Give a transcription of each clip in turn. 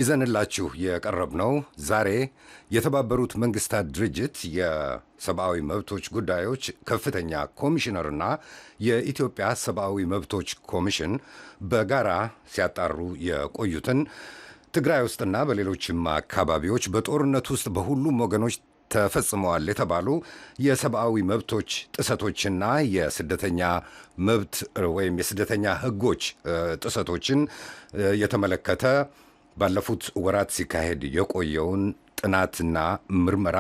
ይዘንላችሁ የቀረብነው ዛሬ የተባበሩት መንግሥታት ድርጅት የሰብአዊ መብቶች ጉዳዮች ከፍተኛ ኮሚሽነርና የኢትዮጵያ ሰብአዊ መብቶች ኮሚሽን በጋራ ሲያጣሩ የቆዩትን ትግራይ ውስጥና በሌሎችም አካባቢዎች በጦርነት ውስጥ በሁሉም ወገኖች ተፈጽመዋል የተባሉ የሰብአዊ መብቶች ጥሰቶችና የስደተኛ መብት ወይም የስደተኛ ሕጎች ጥሰቶችን የተመለከተ ባለፉት ወራት ሲካሄድ የቆየውን ጥናትና ምርመራ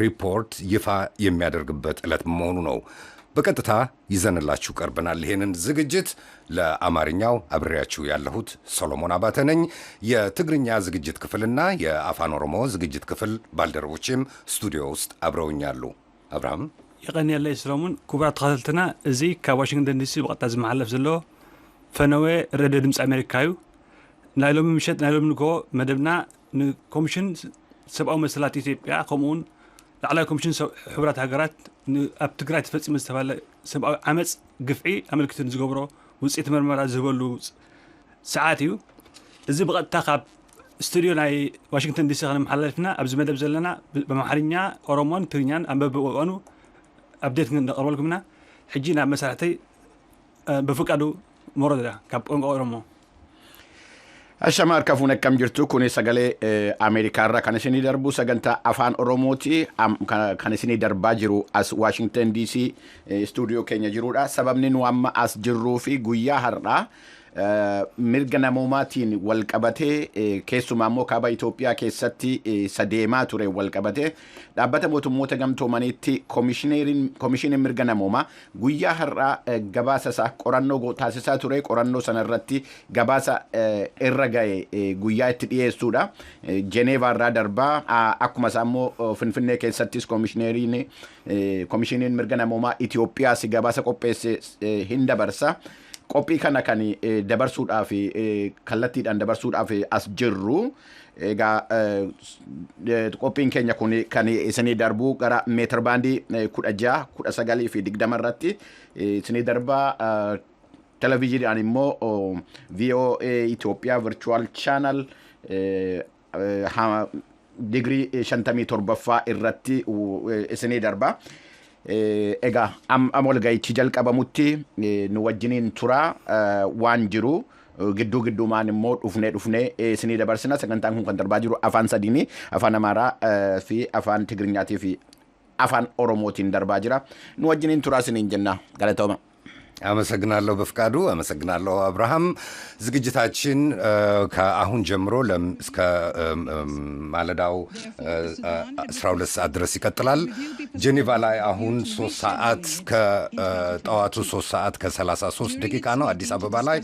ሪፖርት ይፋ የሚያደርግበት ዕለት መሆኑ ነው። በቀጥታ ይዘንላችሁ ቀርበናል። ይህንን ዝግጅት ለአማርኛው አብሬያችሁ ያለሁት ሰሎሞን አባተ ነኝ። የትግርኛ ዝግጅት ክፍልና የአፋን ኦሮሞ ዝግጅት ክፍል ባልደረቦችም ስቱዲዮ ውስጥ አብረውኛሉ። አብርሃም يقني الله سلامون كبرات خالتنا زي كواشنطن دي سي بقطع زمحلف زلو فنوي رد دمص امريكايو نايلوم مشت نايلوم نكو مدبنا كوميشن سبعو مسلات ኢትዮጵያ كومون على كوميشن حبرات هاجرات اب تግራይ تفصم استفال سبعو عمص ግፍዒ አመልክቱን ዝገብሮ ውጽኢት ምርመራ ዝበሉ ሰዓትዩ እዚ بقطع ካብ ስቱዲዮ ናይ ዋሽንግተን ዲሲ خنا محلفنا ابز مدب زلنا بمحرኛ ኦሮሞን ትግርኛን አንበበቀኑ أبديت من قرولكمنا حجينا مساعتي بفقدو مردا كابون أورمو الشمار كفونا كم جرتو كوني سجلة أمريكا را كنسيني دربو سجنتا أفان أوروموتي كنسيني درباجرو أس واشنطن دي سي استوديو كينيا جرورا سبب نوام أس جرو في غويا هرنا mirgana moomatiin wal qabatee keessumaa immoo kaaba Itoophiyaa keessatti sadeemaa ture wal qabatee dhaabbata mootummoota gamtoomaniitti koomishiniin mirgana moomaa guyyaa har'aa gabaasa isaa qorannoo taasisaa ture. Qorannoo sana irratti gabaasa irra ga'e guyyaa itti dhiyeessuudha. Jeneevaa irraa darbaa akkuma isaa immoo Finfinnee keessattis koomishiniin mirgana moomaa Itoophiyaas gabaasa qopheesse hin dabarsa. Qophii kana kan dabarsuudhaaf kallattiidhaan dabarsuudhaaf as jirru. Egaa qophiin keenya kun kan isinii darbuu gara meetir baandii 16, 19 fi 20 irratti isinii darbaa televiziyoonaan immoo VOA Itoophiyaa virtual channel digrii 57ffaa irratti isinii darbaa. Egaa amol ga'ichi jalqabamutti nu wajjiniin tura waan jiru gidduu maan immoo dhufnee isinii dabarsina. Sagantaan kun kan darbaa jiru afaan sadiini, afaan Amaaraa fi afaan Tigirinyaatii fi afaan Oromootiin darbaa jira. Nu wajjiniin tura isiniin jenna. Galatooma. አመሰግናለሁ በፍቃዱ። አመሰግናለሁ አብርሃም። ዝግጅታችን ከአሁን ጀምሮ እስከ ማለዳው 12 ሰዓት ድረስ ይቀጥላል። ጄኔቫ ላይ አሁን 3 ሰዓት ከጠዋቱ 3 ሰዓት ከ33 ደቂቃ ነው። አዲስ አበባ ላይ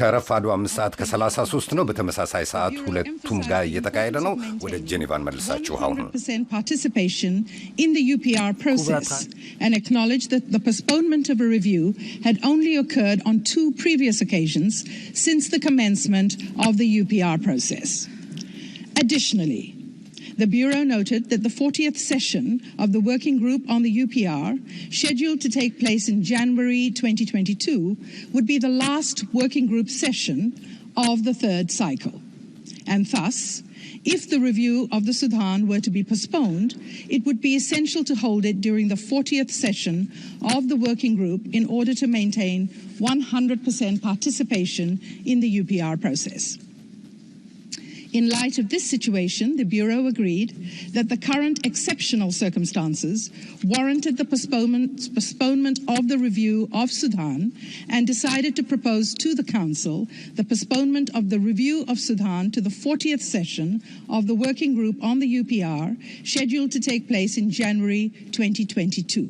ከረፋዱ 5 ሰዓት ከ33 ነው። በተመሳሳይ ሰዓት ሁለቱም ጋር እየተካሄደ ነው። ወደ ጄኔቫ እንመልሳችሁ አሁን participation in the UPR process and acknowledge that the postponement of a review had only occurred on 2 previous occasions since the commencement of the UPR process. Additionally, the Bureau noted that the 40th session of the Working Group on the UPR, scheduled to take place in January 2022, would be the last Working Group session of the third cycle. And thus, if the review of the Sudan were to be postponed, it would be essential to hold it during the 40th session of the working group in order to maintain 100% participation in the UPR process. In light of this situation, the Bureau agreed that the current exceptional circumstances warranted the postponement of the review of Sudan and decided to propose to the Council the postponement of the review of Sudan to the 40th session of the Working Group on the UPR, scheduled to take place in January 2022.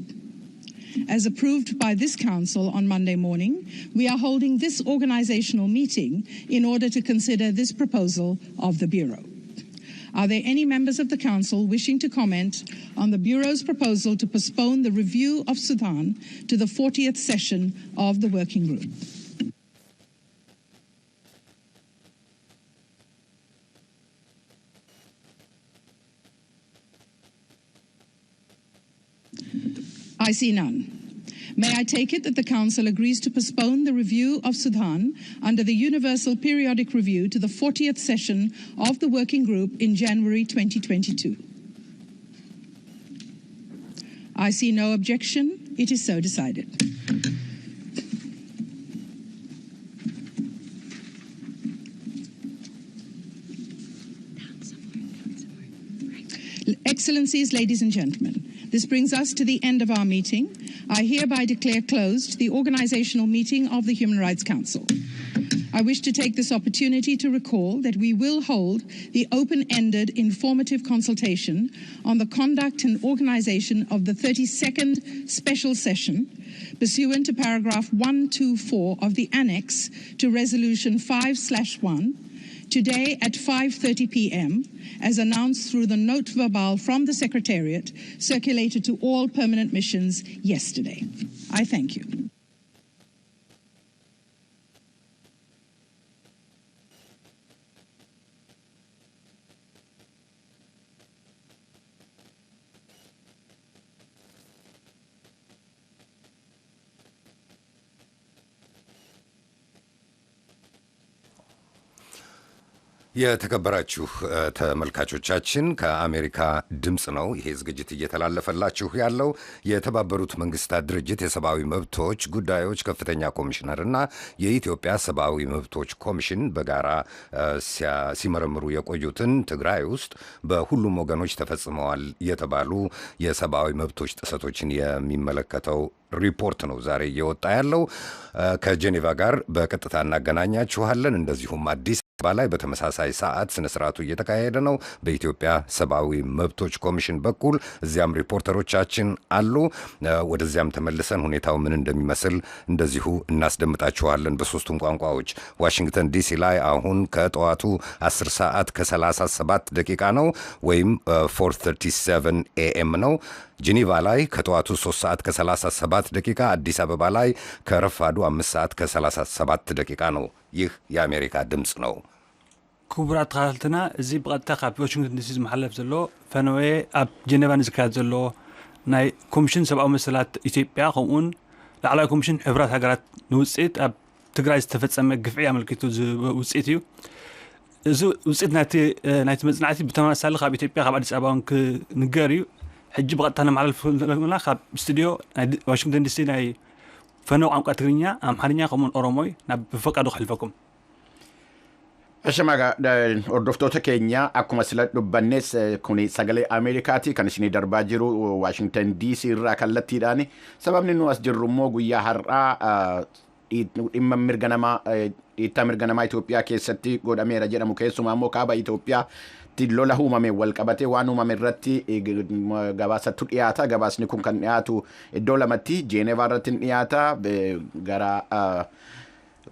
As approved by this Council on Monday morning, we are holding this organizational meeting in order to consider this proposal of the Bureau. Are there any members of the Council wishing to comment on the Bureau's proposal to postpone the review of Sudan to the 40th session of the Working Group? I see none. May I take it that the Council agrees to postpone the review of Sudan under the Universal Periodic Review to the 40th session of the Working Group in January 2022? I see no objection. It is so decided. Excellencies, ladies and gentlemen, this brings us to the end of our meeting. I hereby declare closed the organizational meeting of the Human Rights Council. I wish to take this opportunity to recall that we will hold the open-ended informative consultation on the conduct and organization of the 32nd special session pursuant to paragraph 124 of the Annex to Resolution 5/1 today at 5:30 p.m. as announced through the note verbal from the Secretariat circulated to all permanent missions yesterday. I thank you. የተከበራችሁ ተመልካቾቻችን ከአሜሪካ ድምጽ ነው ይሄ ዝግጅት እየተላለፈላችሁ ያለው። የተባበሩት መንግስታት ድርጅት የሰብአዊ መብቶች ጉዳዮች ከፍተኛ ኮሚሽነርና የኢትዮጵያ ሰብአዊ መብቶች ኮሚሽን በጋራ ሲመረምሩ የቆዩትን ትግራይ ውስጥ በሁሉም ወገኖች ተፈጽመዋል የተባሉ የሰብአዊ መብቶች ጥሰቶችን የሚመለከተው ሪፖርት ነው ዛሬ እየወጣ ያለው። ከጄኔቫ ጋር በቀጥታ እናገናኛችኋለን። እንደዚሁም አዲስ አበባ ላይ በተመሳሳይ ሰዓት ስነ ስርዓቱ እየተካሄደ ነው በኢትዮጵያ ሰብአዊ መብቶች ኮሚሽን በኩል። እዚያም ሪፖርተሮቻችን አሉ። ወደዚያም ተመልሰን ሁኔታው ምን እንደሚመስል እንደዚሁ እናስደምጣችኋለን በሶስቱም ቋንቋዎች። ዋሽንግተን ዲሲ ላይ አሁን ከጠዋቱ 10 ሰዓት ከ37 ደቂቃ ነው ወይም 4:37 AM ነው። ጄኔቫ ላይ ከጠዋቱ 3 ሰዓት ከ37 ደቂቃ፣ አዲስ አበባ ላይ ከረፋዱ 5 ሰዓት ከ37 ደቂቃ ነው። ይህ የአሜሪካ ድምፅ ነው። ክቡራት ተኸታተልትና እዚ ብቐጥታ ካብ ዋሽንግተን ዲሲ ዝመሓለፍ ዘሎ ፈነወ ኣብ ጄኔቫ ዝካየድ ዘሎ ናይ ኮሚሽን ሰብኣዊ መሰላት ኢትዮጵያ ከምኡውን ላዕለዋይ ኮሚሽን ሕብራት ሃገራት ንውፅኢት ኣብ ትግራይ ዝተፈፀመ ግፍዒ ኣመልኪቱ ውፅኢት እዩ። እዚ ውፅኢት ናይቲ መፅናዕቲ ብተመሳሳሊ ካብ ኢትዮጵያ ካብ ኣዲስ ኣበባ ክንገር እዩ። ሕጂ ብቐጥታ ነመሓላልፍ ዘለና ካብ ስቱድዮ ዋሽንግተን ዲሲ ናይ ፈነው ቋንቋ ትግርኛ፣ ኣምሓርኛ ከምኡውን ኦሮሞይ ናብ ብፈቃዱ ክሕልፈኩም። Ashamaga hordoftoota keenya akkuma sila dubbannes kuni sagalee Ameerikaati kan isinii darbaa jiru Washington DC irraa kallattiidhaan. Sababni nu as jirru immoo guyyaa har'aa dhimma mirga namaa Itoophiyaa keessatti godhameera jedhamu keessumaa immoo kaaba Itoophiyaa lola uumame wal qabatee waan uumame irratti gabaasatu dhiyaata. Gabaasni kun kan dhiyaatu iddoo lamatti Jeenevaa irratti dhiyaata gara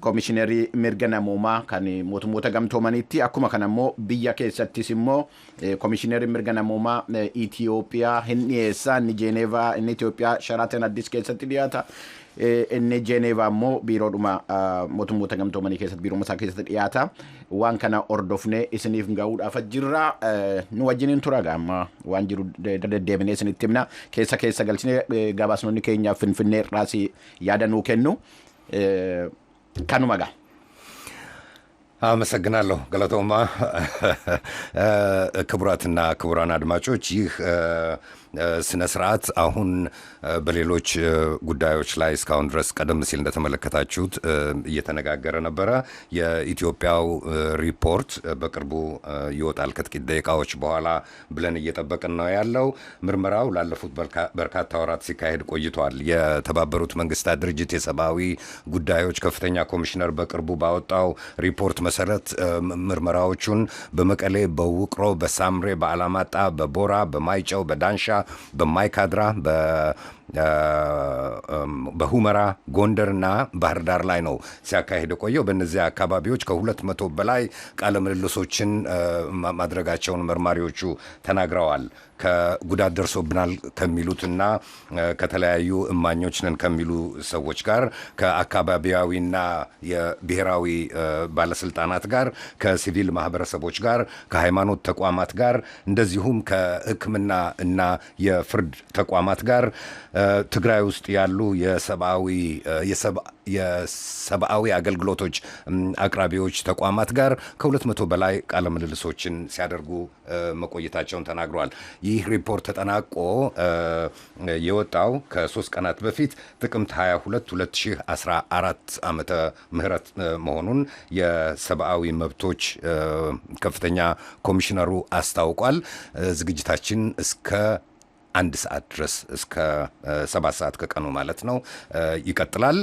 Komishinerii mirga namoomaa kan mootummoota gamtoomaniitti. Akkuma kana immoo biyya keessattis immoo komishinerii mirga namoomaa Itoophiyaa hin dhiyeessa. Inni Jeenevaa, inni Itoophiyaa Sharaatan Addis keessatti dhiyaata. Inni Jeenevaa immoo biiroodhuma mootummoota gamtoomanii keessatti biiroo isaa keessatti dhiyaata. Waan kana hordofnee isiniif gahuudhaaf jirra. Nu wajjiniin tura amma waan jiru deddeebinee isinitti himna. Keessa galchinee gabaasnonni keenyaaf Finfinnee irraas yaada nuu kennu. Kanuma gaa. አመሰግናለሁ ገለቶማ። ክቡራትና ክቡራን አድማጮች ይህ ስነ ስርዓት አሁን በሌሎች ጉዳዮች ላይ እስካሁን ድረስ ቀደም ሲል እንደተመለከታችሁት እየተነጋገረ ነበረ። የኢትዮጵያው ሪፖርት በቅርቡ ይወጣል ከጥቂት ደቂቃዎች በኋላ ብለን እየጠበቅን ነው ያለው። ምርመራው ላለፉት በርካታ ወራት ሲካሄድ ቆይቷል። የተባበሩት መንግስታት ድርጅት የሰብአዊ ጉዳዮች ከፍተኛ ኮሚሽነር በቅርቡ ባወጣው ሪፖርት መሰረት ምርመራዎቹን በመቀሌ፣ በውቅሮ፣ በሳምሬ፣ በአላማጣ፣ በቦራ፣ በማይጨው፣ በዳንሻ፣ በማይካድራ፣ በሁመራ፣ ጎንደርና ባህር ዳር ላይ ነው ሲያካሂድ ቆየው። በእነዚህ አካባቢዎች ከ200 በላይ ቃለ ምልልሶችን ማድረጋቸውን መርማሪዎቹ ተናግረዋል። ከጉዳት ደርሶብናል ከሚሉትና ከተለያዩ እማኞች ነን ከሚሉ ሰዎች ጋር፣ ከአካባቢያዊና የብሔራዊ ባለስልጣናት ጋር፣ ከሲቪል ማህበረሰቦች ጋር፣ ከሃይማኖት ተቋማት ጋር እንደዚሁም ከሕክምና እና የፍርድ ተቋማት ጋር ትግራይ ውስጥ ያሉ የሰብአዊ አገልግሎቶች አቅራቢዎች ተቋማት ጋር ከ200 በላይ ቃለ ምልልሶችን ሲያደርጉ መቆየታቸውን ተናግሯል። ይህ ሪፖርት ተጠናቆ የወጣው ከ3 ቀናት በፊት ጥቅምት 22 2014 ዓመተ ምህረት መሆኑን የሰብአዊ መብቶች ከፍተኛ ኮሚሽነሩ አስታውቋል። ዝግጅታችን እስከ 1 ሰዓት ድረስ እስከ 7 ሰዓት ከቀኑ ማለት ነው ይቀጥላል።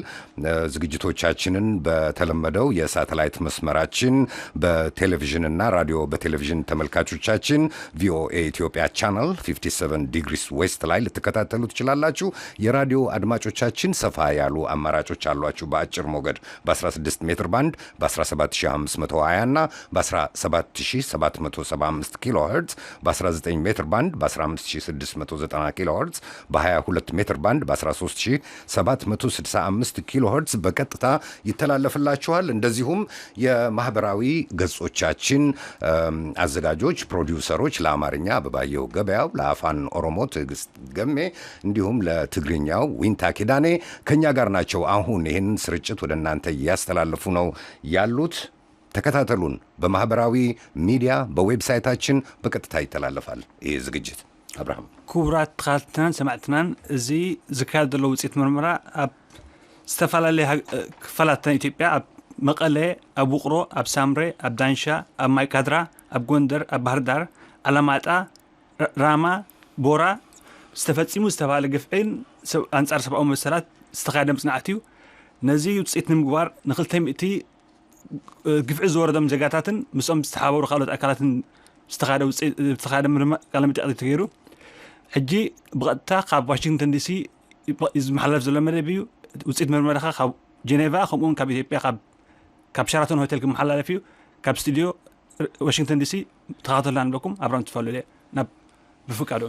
ዝግጅቶቻችንን በተለመደው የሳተላይት መስመራችን በቴሌቪዥንና ራዲዮ በቴሌቪዥን ተመልካቾቻችን ቪኦኤ ኢትዮጵያ ቻናል 57 ዲግሪስ ዌስት ላይ ልትከታተሉ ትችላላችሁ። የራዲዮ አድማጮቻችን ሰፋ ያሉ አማራጮች አሏችሁ። በአጭር ሞገድ በ16 ሜትር ባንድ በ17520 እና በ17775 ኪሎ ሄርትዝ በ19 ሜትር ባንድ በ15690 ኪሎ ሄርትዝ በ22 ሜትር ባንድ በ13765 ኪሎ ሄርትዝ በቀጥታ ይተላለፍላችኋል። እንደዚሁም የማህበራዊ ገጾቻችን አዘጋጆች ፕሮዲውሰሮች ለአማርኛ አበባየሁ ገበያው፣ ለአፋን ኦሮሞ ትዕግስት ገሜ እንዲሁም ለትግርኛው ዊንታ ኪዳኔ ከኛ ጋር ናቸው። አሁን ይህንን ስርጭት ወደ እናንተ እያስተላለፉ ነው ያሉት። ተከታተሉን። በማህበራዊ ሚዲያ በዌብሳይታችን በቀጥታ ይተላለፋል ይህ ዝግጅት። አብርሃም ክቡራት ተኸታተልትናን ሰማዕትናን እዚ ዝካየድ ዘሎ ውፅኢት ምርመራ ኣብ ዝተፈላለየ ክፋላት ኢትዮጵያ ኣብ መቐለ፣ ኣብ ውቕሮ፣ ኣብ ሳምሬ፣ ኣብ ዳንሻ፣ ኣብ ማይካድራ፣ ኣብ ጎንደር፣ ኣብ ባህር ዳር፣ ኣላማጣ፣ ራማ፣ ቦራ ዝተፈፂሙ ዝተባሃለ ግፍዕን ኣንጻር ሰብኣዊ መሰላት ዝተኻየደ ምጽናዕት እዩ። ነዚ ውፅኢት ንምግባር ን200 ግፍዒ ዝወረዶም ዜጋታትን ምስኦም ዝተሓበሩ ካልኦት ኣካላትን ዝተኻየደ ቃለ መጠይቅ ተገይሩ ሕጂ ብቐጥታ ካብ ዋሽንግተን ዲሲ ዝመሓላለፍ ዘሎ መደብ እዩ። ውፅኢት ምርመራኻ ካብ ጀኔቫ ከምኡውን ካብ ኢትዮጵያ ካብ ሸራተን ሆቴል ክመሓላለፍ እዩ። ካብ ስቱድዮ ዋሽንግተን ዲሲ ተኸታተሉና ንብለኩም ኣብራም ትፈልሉ ናብ ብፍቃዱ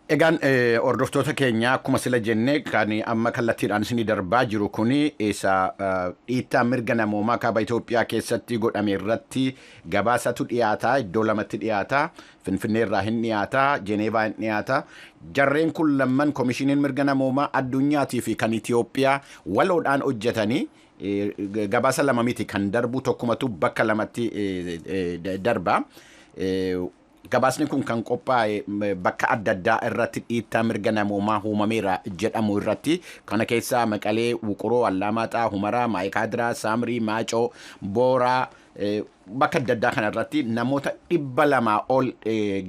Egaan hordoftoota keenya akkuma sila jenne kan amma kallattiidhaan isinii darbaa jiru kuni isa dhiittaa mirga namoomaa kaaba Itoophiyaa keessatti godhame irratti gabaasatu dhiyaataa, iddoo lamatti dhiyaataa, Finfinneerraa hin dhiyaataa, Jeneevaa hin dhiyaataa. Jarreen kun lamman komishiniin mirga namoomaa addunyaatii fi kan Itoophiyaa waloodhaan hojjetanii gabaasa lama miti kan darbu tokkumatu bakka lamatti darbaa. Gabaasni kun kan qophaa'e bakka adda addaa irratti dhiittaa mirga namoomaa uumameera jedhamu irratti kana keessaa Maqalee, Wuquroo, Allamaaxaa, Humaraa, Maayikaadiraa, Saamrii, Maacoo, Booraa bakka adda addaa kana irratti namoota 200 ol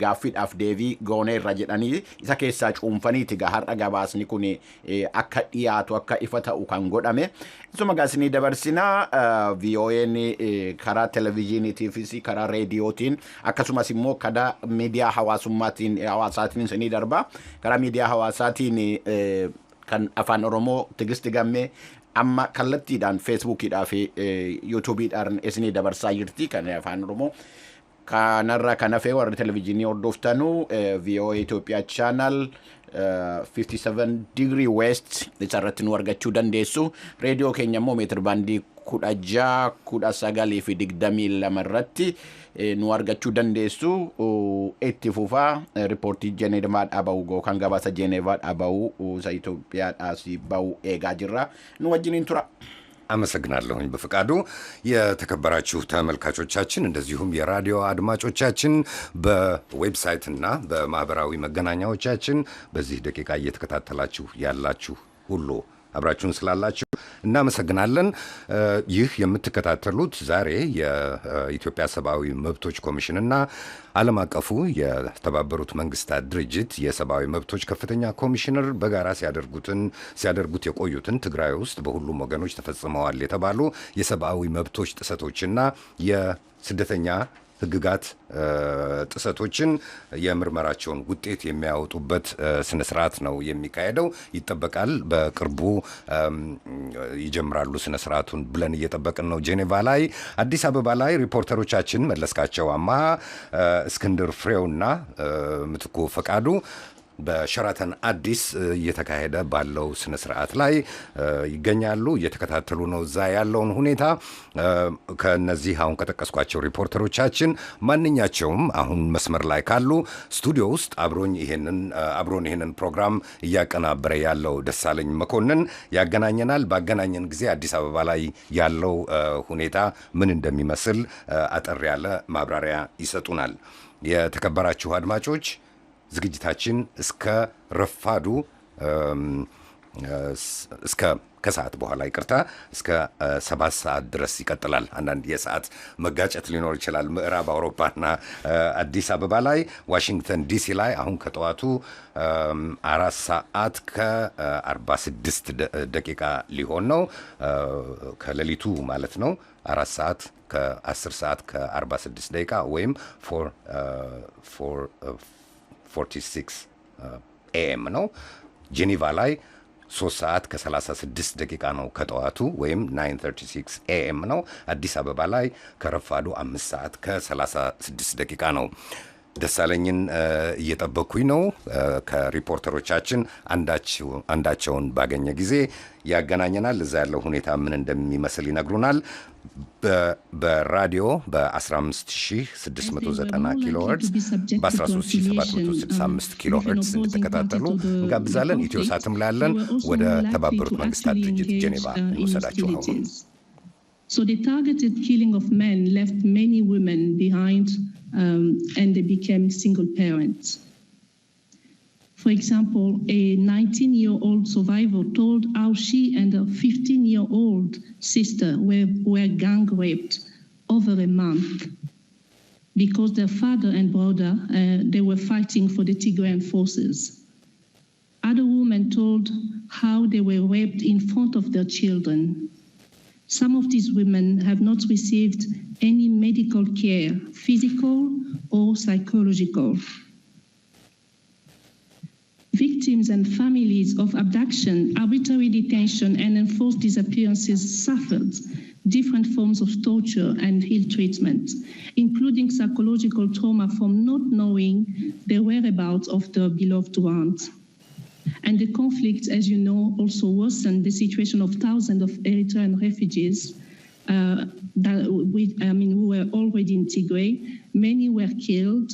gaaffiidhaaf deebii gooneerra jedhanii isa keessaa cuunfaniiti har'a gabaasni kun akka dhiyaatu akka ifa ta'u kan godhame. Isuma gaasni dabarsinaa VOA'n karaa televiziyooniitiifis karaa reediyootiin akkasumas immoo karaa miidiyaa hawaasaatiin isinii darba. Karaa miidiyaa hawaasaatiin kan afaan Oromoo Tigisti Gammee amma kallattiidhaan feesbuukiidhaa fi yuutuubiidhaan isinii dabarsaa jirti kan afaan Oromoo. Kanarra kan hafee warri televiziyoonii hordoftanu VOA Itoophiyaa chaanal 57 degree west isarratti nu argachuu dandeessu. Reediyoo keenya immoo meetir baandii 16 fi 22 irratti nu argachuu dandeessu. Itti fufaa riippoortii Jeneevaadhaa bahu kan gabaasa Jeneevaadhaa bahu isa Itoophiyaadhaas bahu eegaa jirra. Nu wajjiniin tura. አመሰግናለሁኝ በፍቃዱ። የተከበራችሁ ተመልካቾቻችን እንደዚሁም የራዲዮ አድማጮቻችን በዌብሳይትና በማህበራዊ መገናኛዎቻችን በዚህ ደቂቃ እየተከታተላችሁ ያላችሁ ሁሉ አብራችሁን ስላላችሁ እናመሰግናለን። ይህ የምትከታተሉት ዛሬ የኢትዮጵያ ሰብአዊ መብቶች ኮሚሽንና ዓለም አቀፉ የተባበሩት መንግስታት ድርጅት የሰብአዊ መብቶች ከፍተኛ ኮሚሽነር በጋራ ሲያደርጉት የቆዩትን ትግራይ ውስጥ በሁሉም ወገኖች ተፈጽመዋል የተባሉ የሰብአዊ መብቶች ጥሰቶችና የስደተኛ ህግጋት ጥሰቶችን የምርመራቸውን ውጤት የሚያወጡበት ስነ ስርዓት ነው የሚካሄደው። ይጠበቃል በቅርቡ ይጀምራሉ ስነ ስርዓቱን ብለን እየጠበቅን ነው። ጄኔቫ ላይ፣ አዲስ አበባ ላይ ሪፖርተሮቻችን መለስካቸው አማሃ፣ እስክንድር ፍሬውና ምትኩ ፈቃዱ በሸራተን አዲስ እየተካሄደ ባለው ስነ ስርዓት ላይ ይገኛሉ። እየተከታተሉ ነው እዛ ያለውን ሁኔታ። ከነዚህ አሁን ከጠቀስኳቸው ሪፖርተሮቻችን ማንኛቸውም አሁን መስመር ላይ ካሉ ስቱዲዮ ውስጥ አብሮን ይሄንን ፕሮግራም እያቀናበረ ያለው ደሳለኝ መኮንን ያገናኘናል። ባገናኘን ጊዜ አዲስ አበባ ላይ ያለው ሁኔታ ምን እንደሚመስል አጠር ያለ ማብራሪያ ይሰጡናል። የተከበራችሁ አድማጮች ዝግጅታችን እስከ ረፋዱ እስከ ከሰዓት በኋላ እስከ 7 ሰዓት ድረስ ይቀጥላል። አንዳንድ የሰዓት መጋጨት ሊኖር ይችላል። ምዕራብ አውሮፓና አዲስ አበባ ላይ፣ ዋሽንግተን ዲሲ ላይ አሁን ከጠዋቱ 4 ሰዓት ከ46 ደቂቃ ሊሆን ነው። ከሌሊቱ ማለት ነው። 4 ሰዓት ከ10 ሰዓት ከ46 ደቂቃ ወይም 46 ኤኤም ነው። ጄኔቫ ላይ 3 ሰዓት ከ36 ደቂቃ ነው ከጠዋቱ ወይም 9:36 ኤኤም ነው። አዲስ አበባ ላይ ከረፋዱ 5 ሰዓት ከ36 ደቂቃ ነው። ደሳለኝን እየጠበኩኝ ነው። ከሪፖርተሮቻችን አንዳቸውን ባገኘ ጊዜ ያገናኘናል። እዛ ያለው ሁኔታ ምን እንደሚመስል ይነግሩናል። በራዲዮ በ15690 ኪሎ ሄርትዝ በ13765 ኪሎ ሄርትዝ እንድትከታተሉ እንጋብዛለን። ኢትዮ ሳትም ላይ ያለን። ወደ ተባበሩት መንግስታት ድርጅት ጄኔቫ እንወሰዳችሁ ነው። So the targeted killing of men left many women behind, and they became single parents. For example, a 19-year-old survivor told how she and her 15-year-old sister were gang raped over a month because their father and brother, they were fighting for the Tigrayan forces. Other women told how they were raped in front of their children. Some of these women have not received any medical care, physical or psychological. Victims and families of abduction, arbitrary detention, and enforced disappearances suffered different forms of torture and ill treatment, including psychological trauma from not knowing the whereabouts of their beloved ones. And the conflict, as you know, also worsened the situation of thousands of Eritrean refugees who were already in Tigray. Many were killed.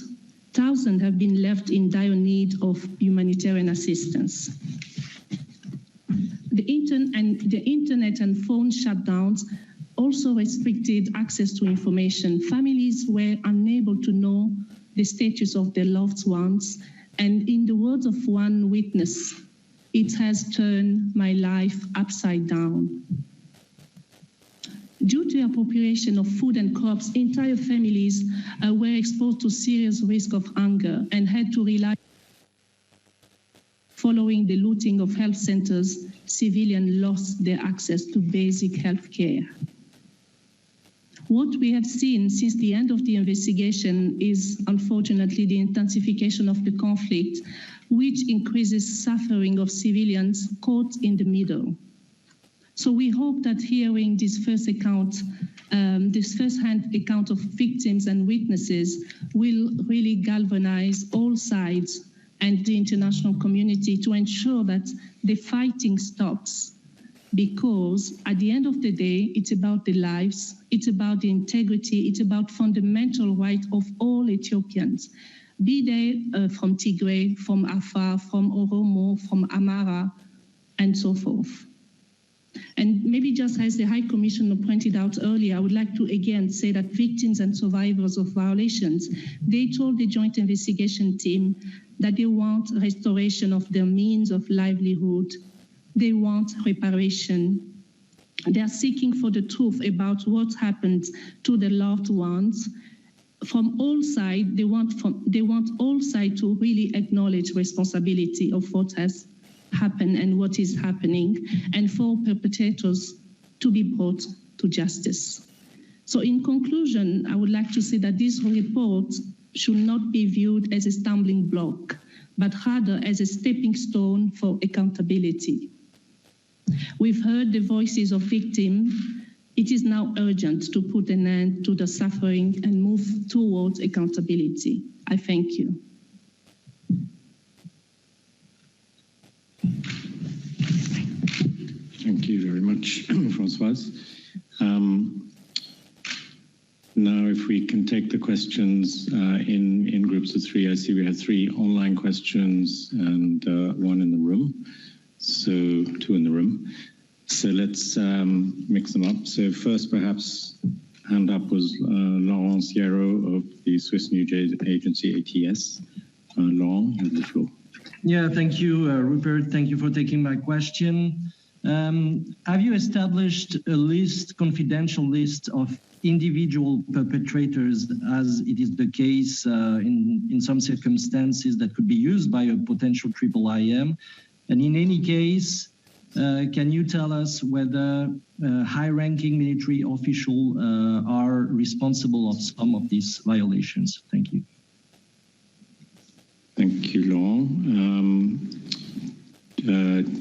Thousands have been left in dire need of humanitarian assistance. The internet and phone shutdowns also restricted access to information. Families were unable to know the status of their loved ones. And in the words of one witness, it has turned my life upside down. Due to appropriation of food and crops, entire families were exposed to serious risk of hunger and had to rely. Following the looting of health centers, civilians lost their access to basic health care. What we have seen since the end of the investigation is, unfortunately, the intensification of the conflict, which increases suffering of civilians caught in the middle. So we hope that hearing this first-hand account of victims and witnesses will really galvanize all sides and the international community to ensure that the fighting stops. Because at the end of the day, it's about the lives, it's about the integrity, it's about fundamental right of all Ethiopians, be they from Tigray, from Afar, from Oromo, from Amara, and so forth. And maybe just as the High Commissioner pointed out earlier, I would like to again say that victims and survivors of violations, they told the Joint Investigation Team that they want restoration of their means of livelihood. They want reparation. They are seeking for the truth about what happened to their loved ones. From all sides, they want all sides to really acknowledge responsibility of what has happened and what is happening, and for perpetrators to be brought to justice. So in conclusion, I would like to say that this report should not be viewed as a stumbling block, but rather as a stepping stone for accountability. We've heard the voices of victims. It is now urgent to put an end to the suffering and move towards accountability. I thank you. Thank you very much, Françoise. Now, if we can take the questions in groups of three. I see we have 3 online questions and 1 in the room. So 2 in the room. So let's mix them up. So first, perhaps, hand up was Laurent Sierro of the Swiss news agency ATS. Laurent, you have the floor. Yeah, thank you, Rupert. Thank you for taking my question. Have you established a confidential list of individual perpetrators, as it is the case in some circumstances that could be used by a potential IIIM? And in any case, can you tell us whether high-ranking military officials are responsible of some of these violations? Thank you. Thank you, Laurent.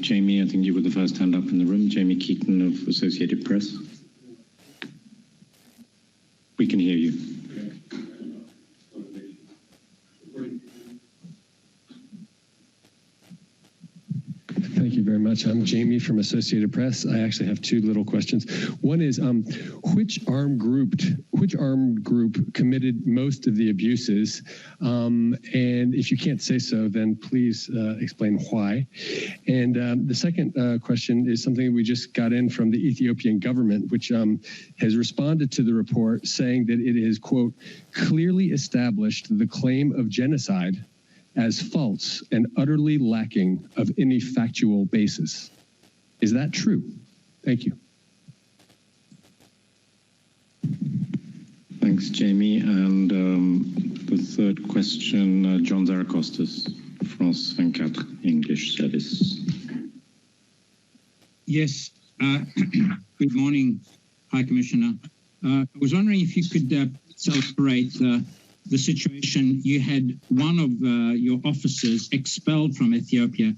Jamie, I think you were the first hand up in the room. Jamie Keaton of Associated Press. We can hear you. Thank you very much. I'm Jamie from Associated Press. I actually have 2 little questions. One is, which armed group committed most of the abuses? And if you can't say so, then please explain why. And the second question is something we just got in from the Ethiopian government, which has responded to the report saying that it is, quote, clearly established the claim of genocide as false and utterly lacking of any factual basis. Is that true? Thank you. Thanks, Jamie. And the third question, John Zarakostas, France 24, English service. Yes. Good morning, High Commissioner. I was wondering if you could celebrate the situation. You had one of your officers expelled from Ethiopia.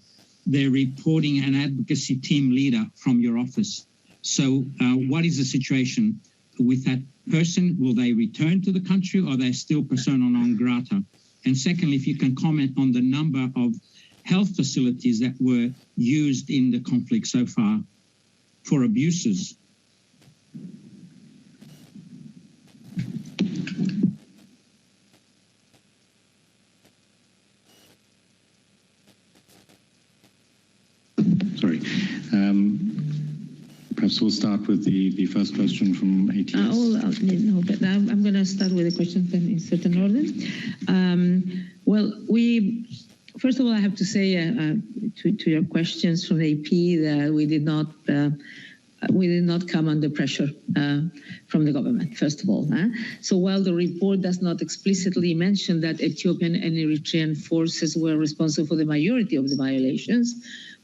They're reporting an advocacy team leader from your office. So what is the situation with that person? Will they return to the country, or are they still persona non grata? And secondly, if you can comment on the number of health facilities that were used in the conflict so far for abuses. Sorry. Perhaps we'll start with the first question from ATS. But I'm going to start with the questions then in certain order. First of all, I have to say to your questions from AP that we did not come under pressure from the government, first of all. So while the report does not explicitly mention that Ethiopian and Eritrean forces were responsible for the majority of the violations,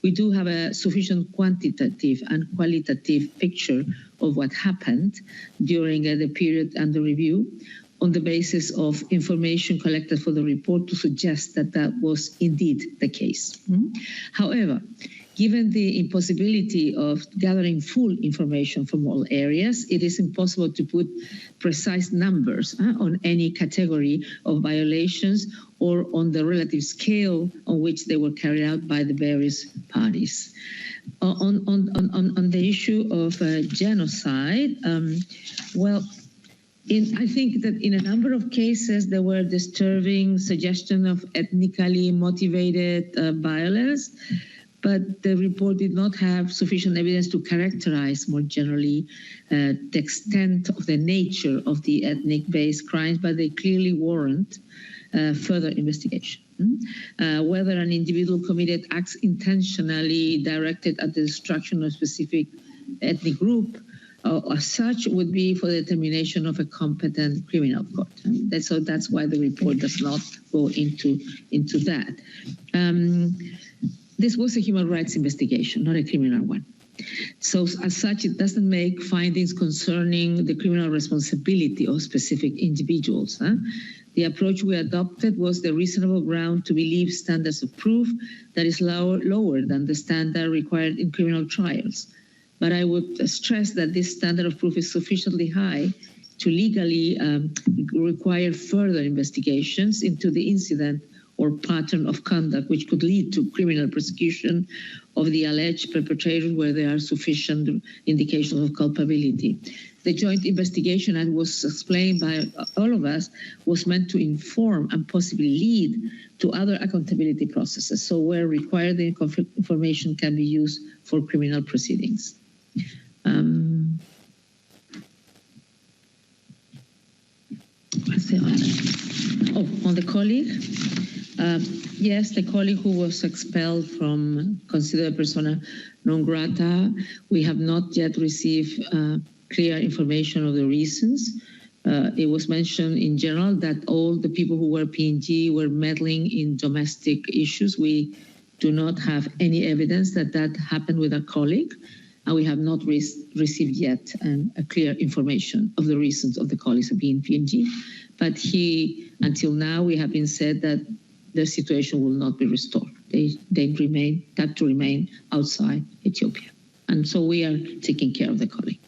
we do have a sufficient quantitative and qualitative picture of what happened during the period under review on the basis of information collected for the report to suggest that that was indeed the case. However, given the impossibility of gathering full information from all areas, it is impossible to put precise numbers on any category of violations or on the relative scale on which they were carried out by the various parties. On the issue of genocide, I think that in a number of cases there were disturbing suggestions of ethnically motivated violence, but the report did not have sufficient evidence to characterize more generally the extent of the nature of the ethnic-based crimes, but they clearly warrant further investigation. Whether an individual committed acts intentionally directed at the destruction of a specific ethnic group as such would be for the determination of a competent criminal court. So that's why the report does not go into that. This was a human rights investigation, not a criminal one. So as such, it doesn't make findings concerning the criminal responsibility of specific individuals. The approach we adopted was the reasonable ground to believe standards of proof that is lower than the standard required in criminal trials. But I would stress that this standard of proof is sufficiently high to legally require further investigations into the incident or pattern of conduct which could lead to criminal prosecution of the alleged perpetrators where there are sufficient indications of culpability. The joint investigation, as was explained by all of us, was meant to inform and possibly lead to other accountability processes. So where required, the information can be used for criminal proceedings. What's the other? Oh, on the colleague. Yes, the colleague who was expelled from considered persona non grata, we have not yet received clear information of the reasons. It was mentioned in general that all the people who were PNG were meddling in domestic issues. We do not have any evidence that that happened with a colleague, and we have not received yet a clear information of the reasons of the colleagues being PNG. But until now, we have been said that the situation will not be restored. They have to remain outside Ethiopia. And so we are taking care of the colleague.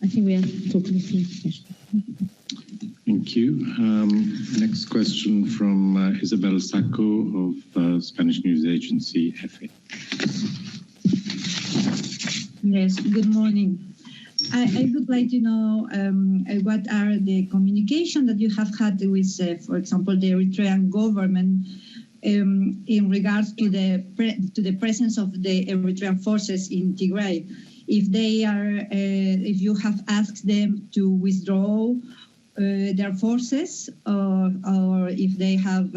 I think we are totally finished. Thank you. Next question from Isabel Sacco of Spanish news agency EFE. Yes, good morning. I would like to know what are the communication that you have had with, for example, the Eritrean government in regards to the presence of the Eritrean forces in Tigray. If they are, if you have asked them to withdraw their forces, or if they have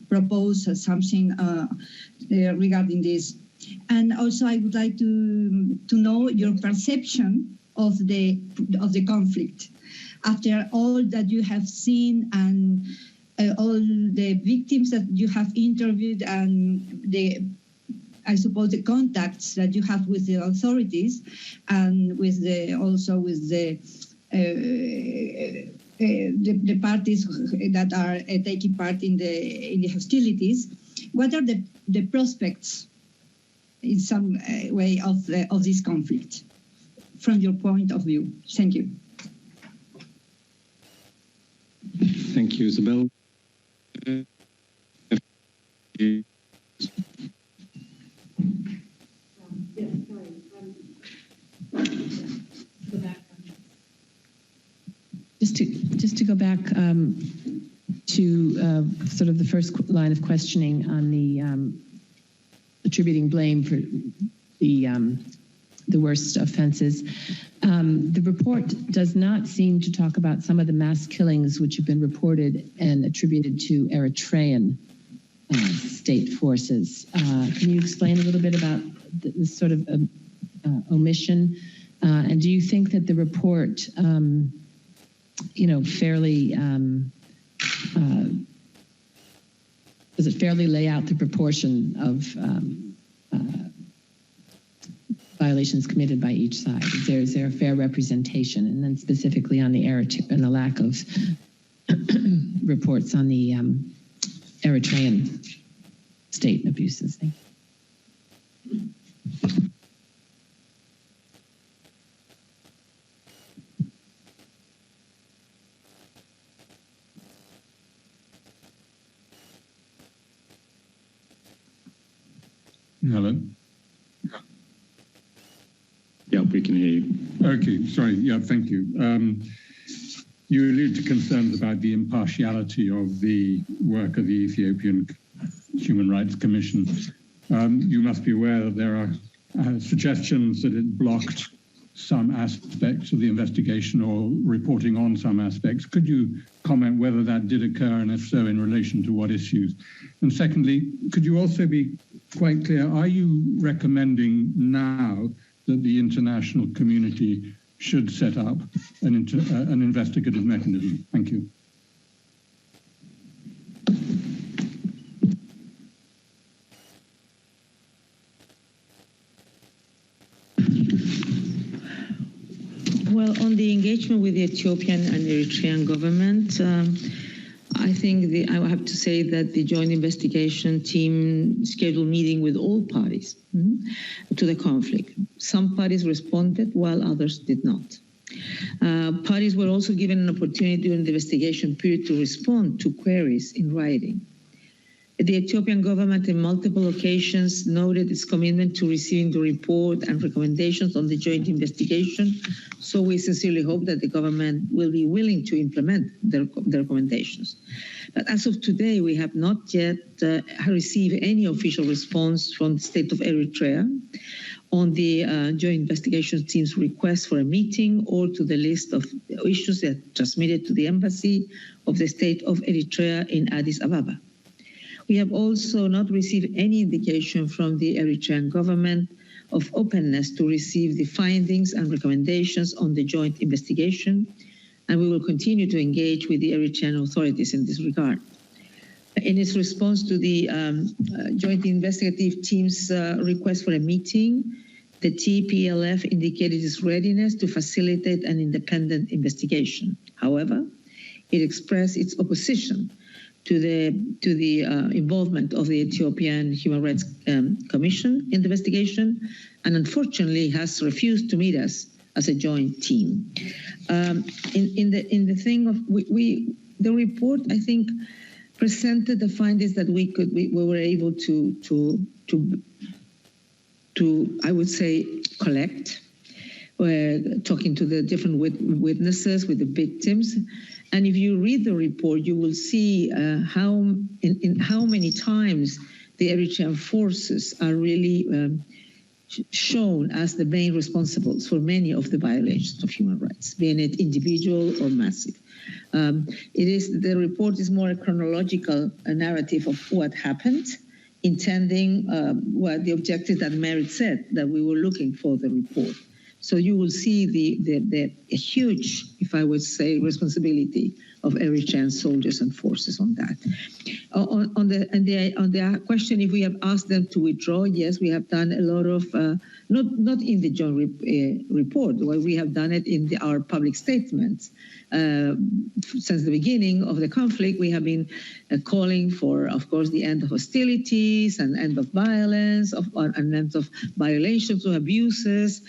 proposed something regarding this. And also, I would like to know your perception of the conflict after all that you have seen and all the victims that you have interviewed and I suppose the contacts that you have with the authorities and with the parties that are taking part in the hostilities. What are the prospects in some way of this conflict from your point of view? Thank you. Thank you, Isabel. Just to go back to sort of the first line of questioning on the attributing blame for the worst offenses. The report does not seem to talk about some of the mass killings which have been reported and attributed to Eritrean state forces. Can you explain a little bit about this sort of omission? And do you think that the report, fairly does it fairly lay out the proportion of violations committed by each side? Is there a fair representation? And then specifically on the and the lack of reports on the Eritrean state abuses. Thank you. Hello? Yeah, we can hear you. Okay, sorry. Yeah, thank you. You allude to concerns about the impartiality of the work of the Ethiopian Human Rights Commission. You must be aware that there are suggestions that it blocked some aspects of the investigation or reporting on some aspects. Could you comment whether that did occur, and if so, in relation to what issues? And secondly, could you also be quite clear, are you recommending now that the international community should set up an investigative mechanism? Thank you. Well, on the engagement with the Ethiopian and Eritrean government, I think I have to say that the joint investigation team scheduled meeting with all parties to the conflict. Some parties responded while others did not. Parties were also given an opportunity during the investigation period to respond to queries in writing. The Ethiopian government on multiple occasions noted its commitment to receiving the report and recommendations on the joint investigation, so we sincerely hope that the government will be willing to implement the recommendations. But as of today, we have not yet received any official response from the state of Eritrea on the joint investigation team's request for a meeting or to the list of issues that transmitted to the embassy of the state of Eritrea in Addis Ababa. We have also not received any indication from the Eritrean government of openness to receive the findings and recommendations on the joint investigation, and we will continue to engage with the Eritrean authorities in this regard. In its response to the joint investigative team's request for a meeting, the TPLF indicated its readiness to facilitate an independent investigation. However, it expressed its opposition to the involvement of the Ethiopian Human Rights Commission in the investigation, and unfortunately has refused to meet us as a joint team. In the thing of the report, I think, presented the findings that we were able to I would say collect. Talking to the different witnesses, with the victims. And if you read the report, you will see how many times the Eritrean forces are really shown as the main responsibles for many of the violations of human rights, being it individual or massive. The report is more a chronological narrative of what happened, intending what the objective that Merit said, that we were looking for the report. So you will see the huge, if I would say, responsibility of Eritrean soldiers and forces on that. On the question if we have asked them to withdraw, yes, we have done a lot of, not in the joint report, where we have done it in our public statements. Since the beginning of the conflict, we have been calling for, of course, the end of hostilities and end of violence, and end of violations or abuses.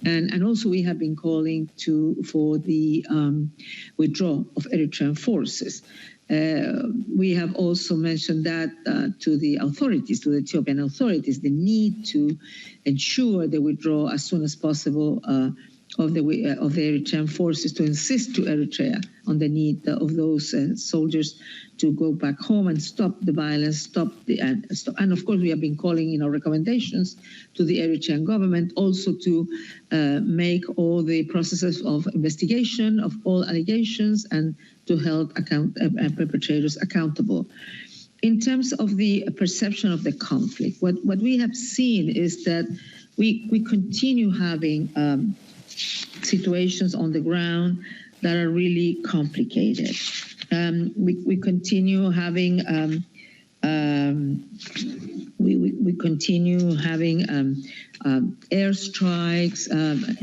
And also we have been calling for the withdrawal of Eritrean forces. We have also mentioned that to the authorities, to the Ethiopian authorities, the need to ensure the withdrawal as soon as possible of the Eritrean forces, to insist to Eritrea on the need of those soldiers to go back home and stop the violence, and of course we have been calling in our recommendations to the Eritrean government also to make all the processes of investigation of all allegations and to hold perpetrators accountable. In terms of the perception of the conflict, what we have seen is that we continue having situations on the ground that are really complicated. We continue having airstrikes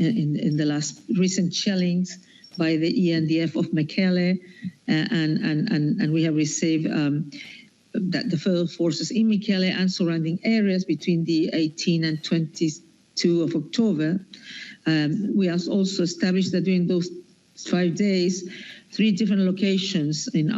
in the last recent shellings by the ENDF of Mekelle, and we have received that the federal forces in Mekelle and surrounding areas between the 18th and 22 of October. We have also established that during those 5 days, 3 different locations near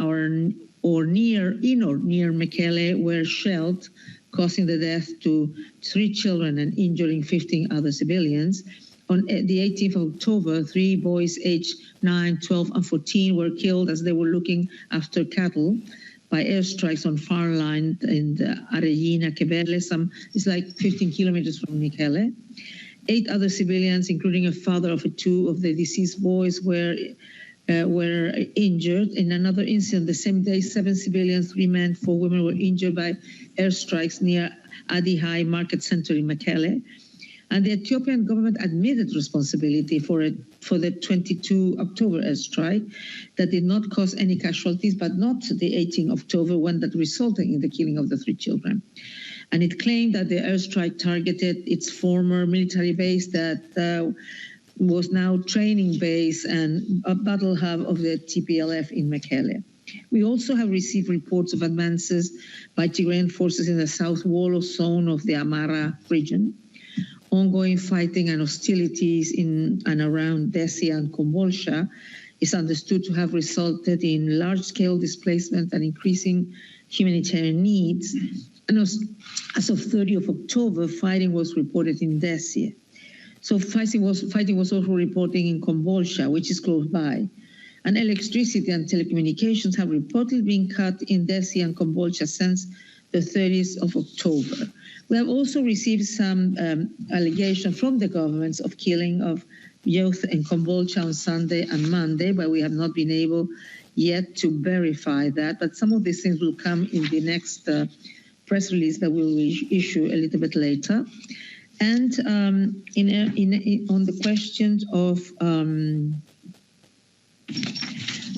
Mekelle were shelled, causing the death to 3 children and injuring 15 other civilians. On the 18th of October, 3 boys aged 9, 12, and 14 were killed as they were looking after cattle by airstrikes on farmland in Areyina, Kebele. It's like 15 kilometers from Mekelle. 8 other civilians, including a father of 2 of the deceased boys, were injured. In another incident, the same day, 7 civilians, 3 men, 4 women were injured by airstrikes near Adi High Market Center in Mekelle. And the Ethiopian government admitted responsibility for the 22 October airstrike that did not cause any casualties, but not the 18 October one that resulted in the killing of the 3 children. And it claimed that the airstrike targeted its former military base that was now training base and a battle hub of the TPLF in Mekelle. We also have received reports of advances by Tigrayan forces in the South Wollo zone of the Amara region. ongoing fighting and hostilities in and around Dessie and Kombolcha is understood to have resulted in large-scale displacement and increasing humanitarian needs. And as of 30th of October, fighting was reported in Dessie. So fighting was also reporting in Kombolcha, which is close by. And electricity and telecommunications have reportedly been cut in Dessie and Kombolcha since the 30th of October. We have also received some allegations from the governments of killing of youth in Kombolcha on Sunday and Monday, but we have not been able yet to verify that. But some of these things will come in the next press release that we will issue a little bit later. And on the question of,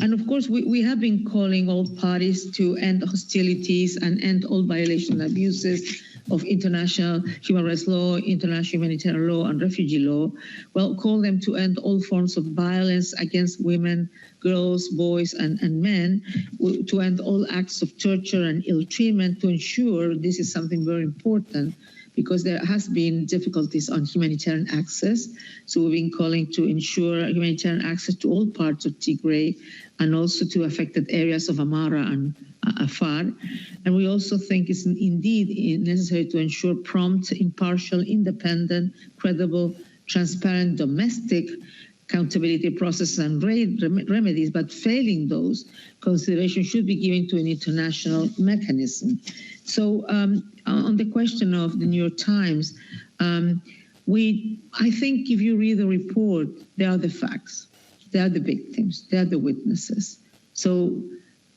and of course, we have been calling all parties to end hostilities and end all violations and abuses of international human rights law, international humanitarian law, and refugee law. Well, call them to end all forms of violence against women, girls, boys, and men, to end all acts of torture and ill treatment, to ensure this is something very important, because there has been difficulties on humanitarian access. So we've been calling to ensure humanitarian access to all parts of Tigray and also to affected areas of Amara and Afar. And we also think it's indeed necessary to ensure prompt, impartial, independent, credible, transparent domestic accountability processes and remedies, but failing those, consideration should be given to an international mechanism. So on the question of the New York Times, I think if you read the report, there are the facts, there are the victims, there are the witnesses. So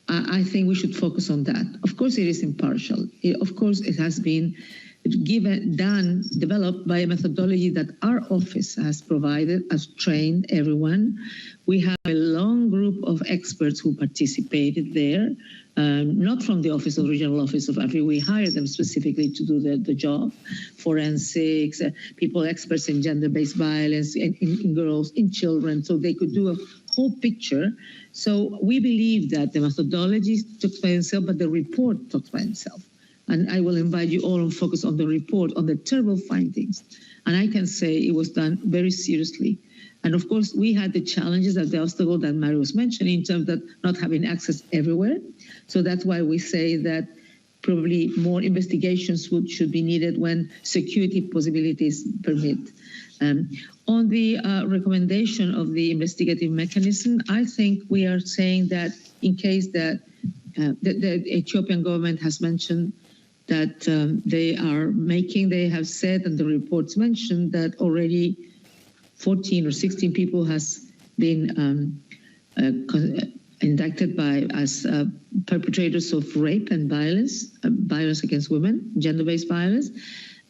I think we should focus on that. Of course, it is impartial. Of course, it has been developed by a methodology that our office has provided, has trained everyone. We have a long group of experts who participated there, not from the Office of Regional Office of Africa. We hired them specifically to do the job. Forensics, people, experts in gender-based violence, in girls, in children, so they could do a whole picture. So we believe that the methodology talks by itself, but the report talks by itself. And I will invite you all to focus on the report, on the terrible findings. And I can say it was done very seriously. And of course, we had the challenges of the obstacle that Mario was mentioning in terms of not having access everywhere. So that's why we say that probably more investigations should be needed when security possibilities permit. On the recommendation of the investigative mechanism, I think we are saying that in case that the Ethiopian government has mentioned that they have said, and the reports mentioned, that already 14 or 16 people has been indicted as perpetrators of rape and violence against women, gender-based violence,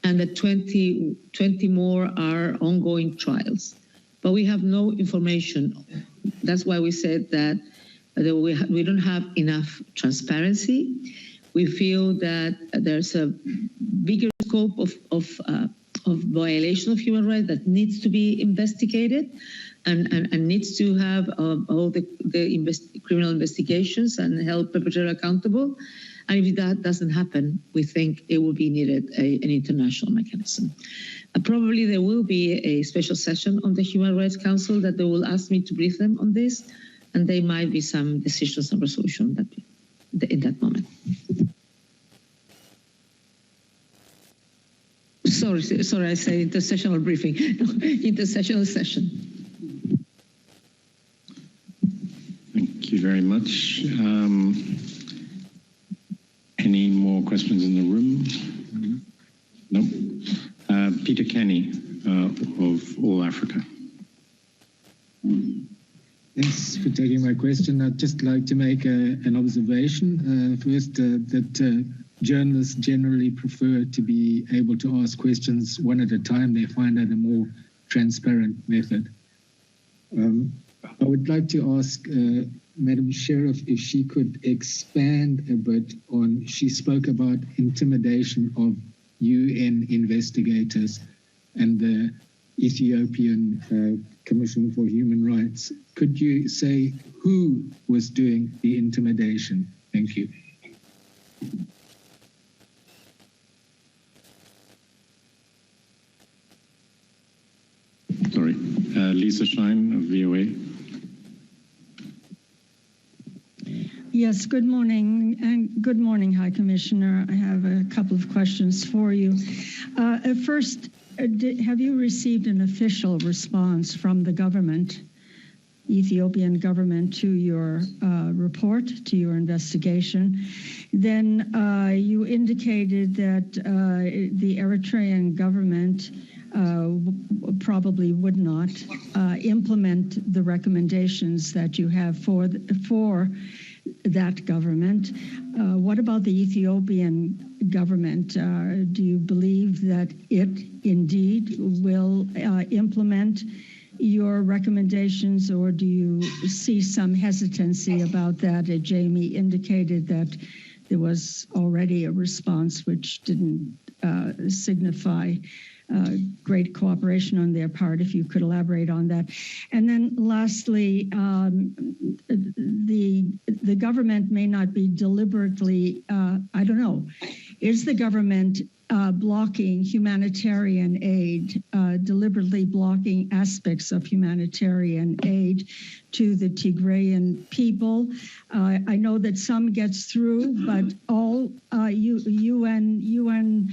and that 20 more are ongoing trials. But we have no information. That's why we said that we don't have enough transparency. We feel that there's a bigger scope of violation of human rights that needs to be investigated and needs to have all the criminal investigations and held perpetrator accountable. And if that doesn't happen, we think it will be needed an international mechanism. Probably there will be a special session on the Human Rights Council that they will ask me to brief them on this, and there might be some decisions and resolution in that moment. Sorry, I said intersessional briefing. No, intersessional session. Thank you very much. Any more questions in the room? No. Peter Kenny of All Africa. Thanks for taking my question. I'd just like to make an observation. First, that journalists generally prefer to be able to ask questions one at a time. They find that a more transparent method. I would like to ask Madam Sheriff if she could expand a bit on, she spoke about intimidation of UN investigators and the Ethiopian Commission for Human Rights. Could you say who was doing the intimidation? Thank you. Sorry. Lisa Schein of VOA. Yes, good morning, and good morning, High Commissioner. I have a couple of questions for you. First, have you received an official response from the government, Ethiopian government, to your report, to your investigation? Then you indicated that the Eritrean government probably would not implement the recommendations that you have for that government. What about the Ethiopian government? Do you believe that it indeed will implement your recommendations, or do you see some hesitancy about that? Jamie indicated that there was already a response which didn't signify great cooperation on their part, if you could elaborate on that. And then lastly, the government may not be deliberately, I don't know, is the government blocking humanitarian aid, deliberately blocking aspects of humanitarian aid to the Tigrayan people? I know that some gets through, but all UN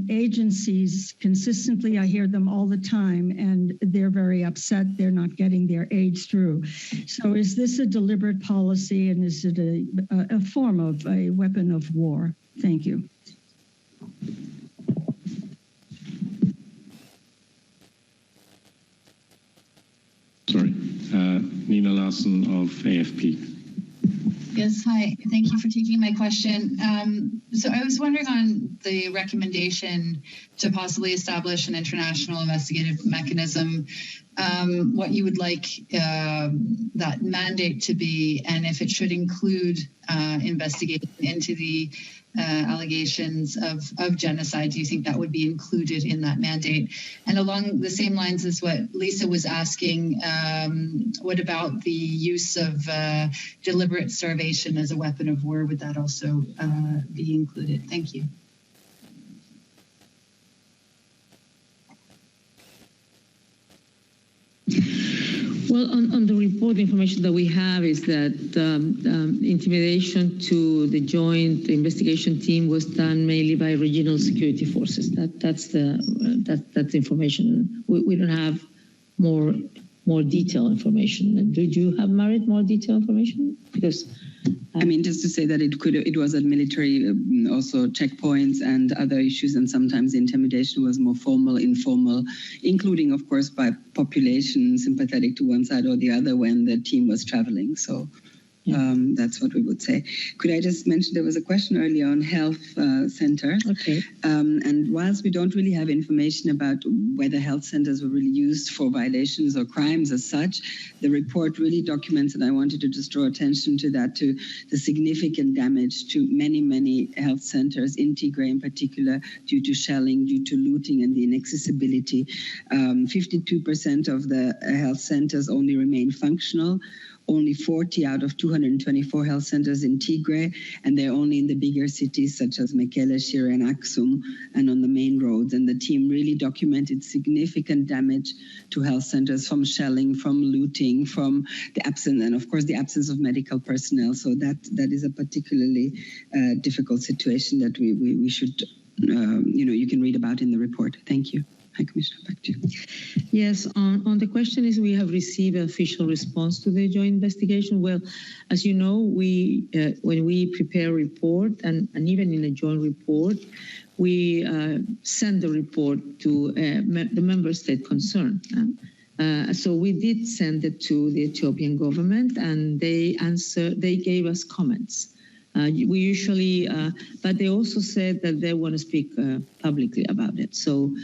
agencies consistently, I hear them all the time, and they're very upset they're not getting their aid through. So is this a deliberate policy, and is it a form of a weapon of war? Thank you. Sorry. Nina Larson of AFP. Yes, hi. Thank you for taking my question. So I was wondering on the recommendation to possibly establish an international investigative mechanism, what you would like that mandate to be, and if it should include investigation into the allegations of genocide. Do you think that would be included in that mandate? And along the same lines as what Lisa was asking, what about the use of deliberate starvation as a weapon of war? Would that also be included? Thank you. Well, on the report, the information that we have is that intimidation to the joint investigation team was done mainly by regional security forces. That's the information. We don't have more detailed information. Did you have, Marit, more detailed information? Because I mean, just to say that it was at military, also checkpoints and other issues, and sometimes the intimidation was more formal, informal, including, of course, by population sympathetic to one side or the other when the team was traveling. So that's what we would say. Could I just mention there was a question earlier on health centers. Okay. And whilst we don't really have information about whether health centers were really used for violations or crimes as such, the report really documents, and I wanted to just draw attention to that, to the significant damage to many, many health centers in Tigray in particular, due to shelling, due to looting and the inaccessibility. 52% of the health centers only remain functional. Only 40 out of 224 health centers in Tigray, and they're only in the bigger cities such as Mekelle, Shire, and Aksum, and on the main roads. And the team really documented significant damage to health centers from shelling, from looting, from the absence, and of course the absence of medical personnel. So that is a particularly difficult situation that we should, you can read about in the report. Thank you. High Commissioner, back to you. Yes, on the question is we have received an official response to the joint investigation. Well, as you know, we when we prepare a report, and even in a joint report, we send the report to the member state concerned. So we did send it to the Ethiopian government, and they gave us comments. We usually, but they also said that they want to speak publicly about it. So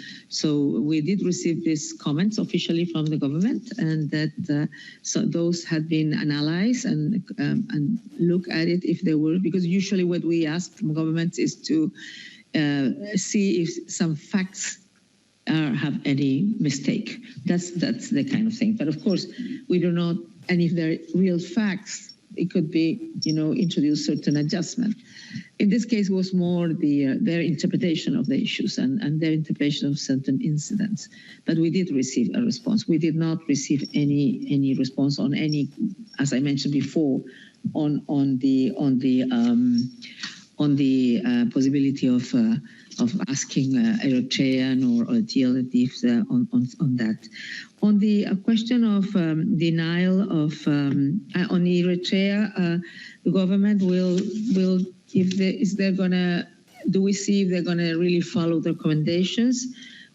we did receive these comments officially from the government, and that so those had been analyzed and look at it if they were, because usually what we ask from governments is to see if some facts have any mistake. That's the kind of thing. But of course, we do not, and if they're real facts, it could be, introduce certain adjustment. In this case, it was more their interpretation of the issues and their interpretation of certain incidents. But we did receive a response. We did not receive any response on any, as I mentioned before, on the possibility of asking Eritrean or alternatives on that. On the question of denial of on Eritrea, the government will do we see if they're gonna really follow the recommendations?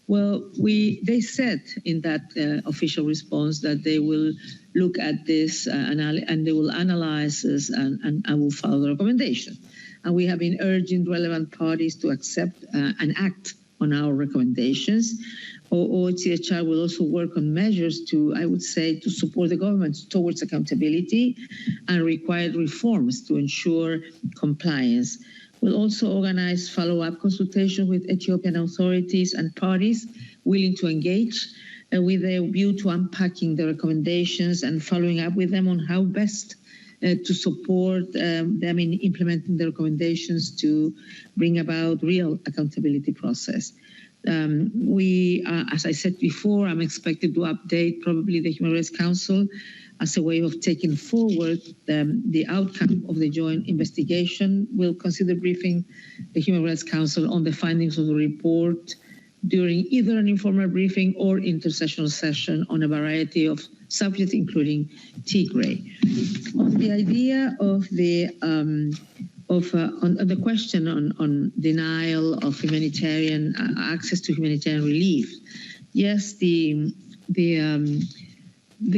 Well, they said in that official response that they will look at this and they will analyze this and will follow the recommendation. And we have been urging relevant parties to accept and act on our recommendations. OHCHR will also work on measures to support the government towards accountability and required reforms to ensure compliance. We'll also organize follow-up consultation with Ethiopian authorities and parties willing to engage with a view to unpacking the recommendations and following up with them on how best to support them in implementing the recommendations to bring about real accountability process. As I said before, I'm expected to update probably the Human Rights Council as a way of taking forward the outcome of the joint investigation. We'll consider briefing the Human Rights Council on the findings of the report during either an informal briefing or intersessional session on a variety of subjects, including Tigray. On the idea of on the question on denial of humanitarian access to humanitarian relief, yes, the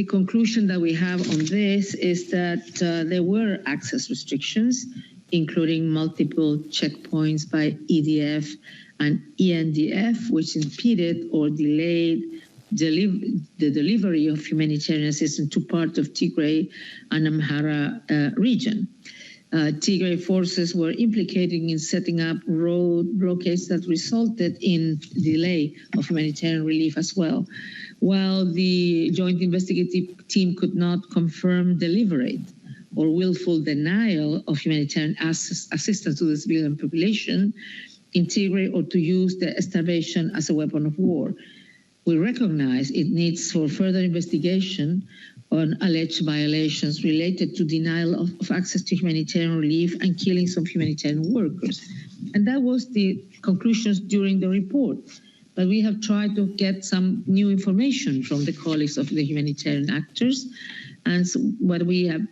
conclusion that we have on this is that there were access restrictions, including multiple checkpoints by EDF and ENDF, which impeded or delayed the delivery of humanitarian assistance to part of Tigray and Amhara region. Tigray forces were implicated in setting up road blockades that resulted in delay of humanitarian relief as well. While the joint investigative team could not confirm deliberate or willful denial of humanitarian assistance to the civilian population in Tigray or to use the starvation as a weapon of war, we recognize it needs for further investigation on alleged violations related to denial of access to humanitarian relief and killings of humanitarian workers. And that was the conclusions during the report. But we have tried to get some new information from the colleagues of the humanitarian actors. And so what we have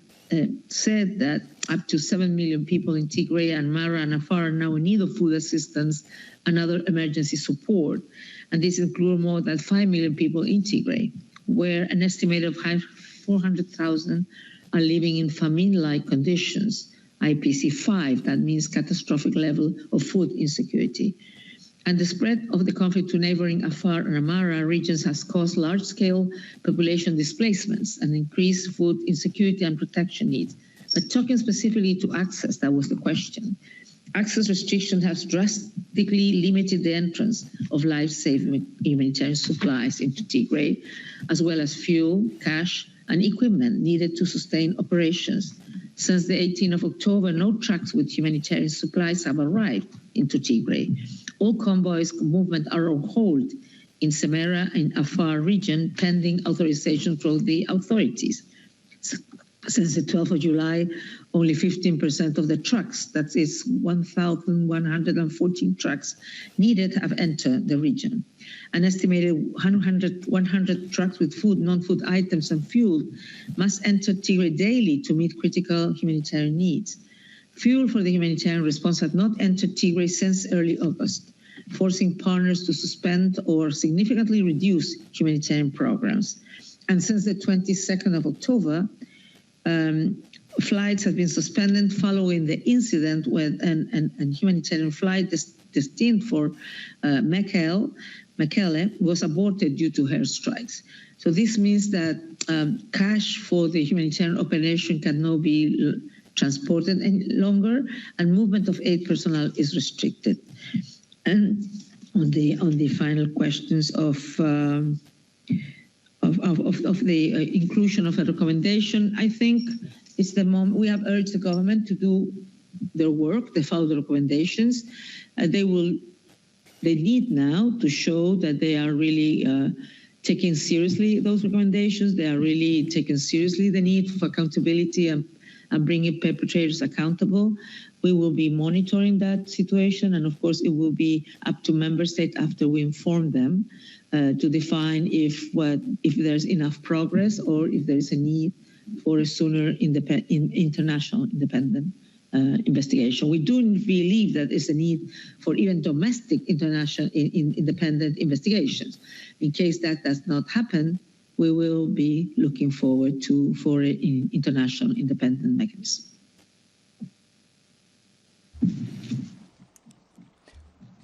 said that up to 7 million people in Tigray and Amhara and Afar are now in need of food assistance and other emergency support. And this includes more than 5 million people in Tigray, where an estimated of 400,000 are living in famine-like conditions, IPC 5, that means catastrophic level of food insecurity. And the spread of the conflict to neighboring Afar and Amhara regions has caused large-scale population displacements and increased food insecurity and protection needs. But talking specifically to access, that was the question. Access restriction has drastically limited the entrance of life-saving humanitarian supplies into Tigray, as well as fuel, cash, and equipment needed to sustain operations. Since the 18th of October, no trucks with humanitarian supplies have arrived into Tigray. All convoys movement are on hold in Semera and Afar region, pending authorization from the authorities. Since the 12th of July, only 15% of the trucks, that is 1,114 trucks, needed have entered the region. An estimated 100 trucks with food, non-food items, and fuel must enter Tigray daily to meet critical humanitarian needs. Fuel for the humanitarian response had not entered Tigray since early August, forcing partners to suspend or significantly reduce humanitarian programs. And since the 22nd of October, flights have been suspended following the incident with and humanitarian flight destined for Mekelle was aborted due to airstrikes. So this means that cash for the humanitarian operation cannot be transported any longer, and movement of aid personnel is restricted. And on the final questions of the inclusion of a recommendation, I think it's the moment we have urged the government to do their work. They follow the recommendations. They need now to show that they are really taking seriously those recommendations. They are really taking seriously the need for accountability and bringing perpetrators accountable. We will be monitoring that situation, and of course, it will be up to member states after we inform them to define if there's enough progress or if there is a need for a sooner international independent investigation. We do believe that there's a need for even domestic international independent investigations. In case that does not happen, we will be looking forward for an international independent mechanism.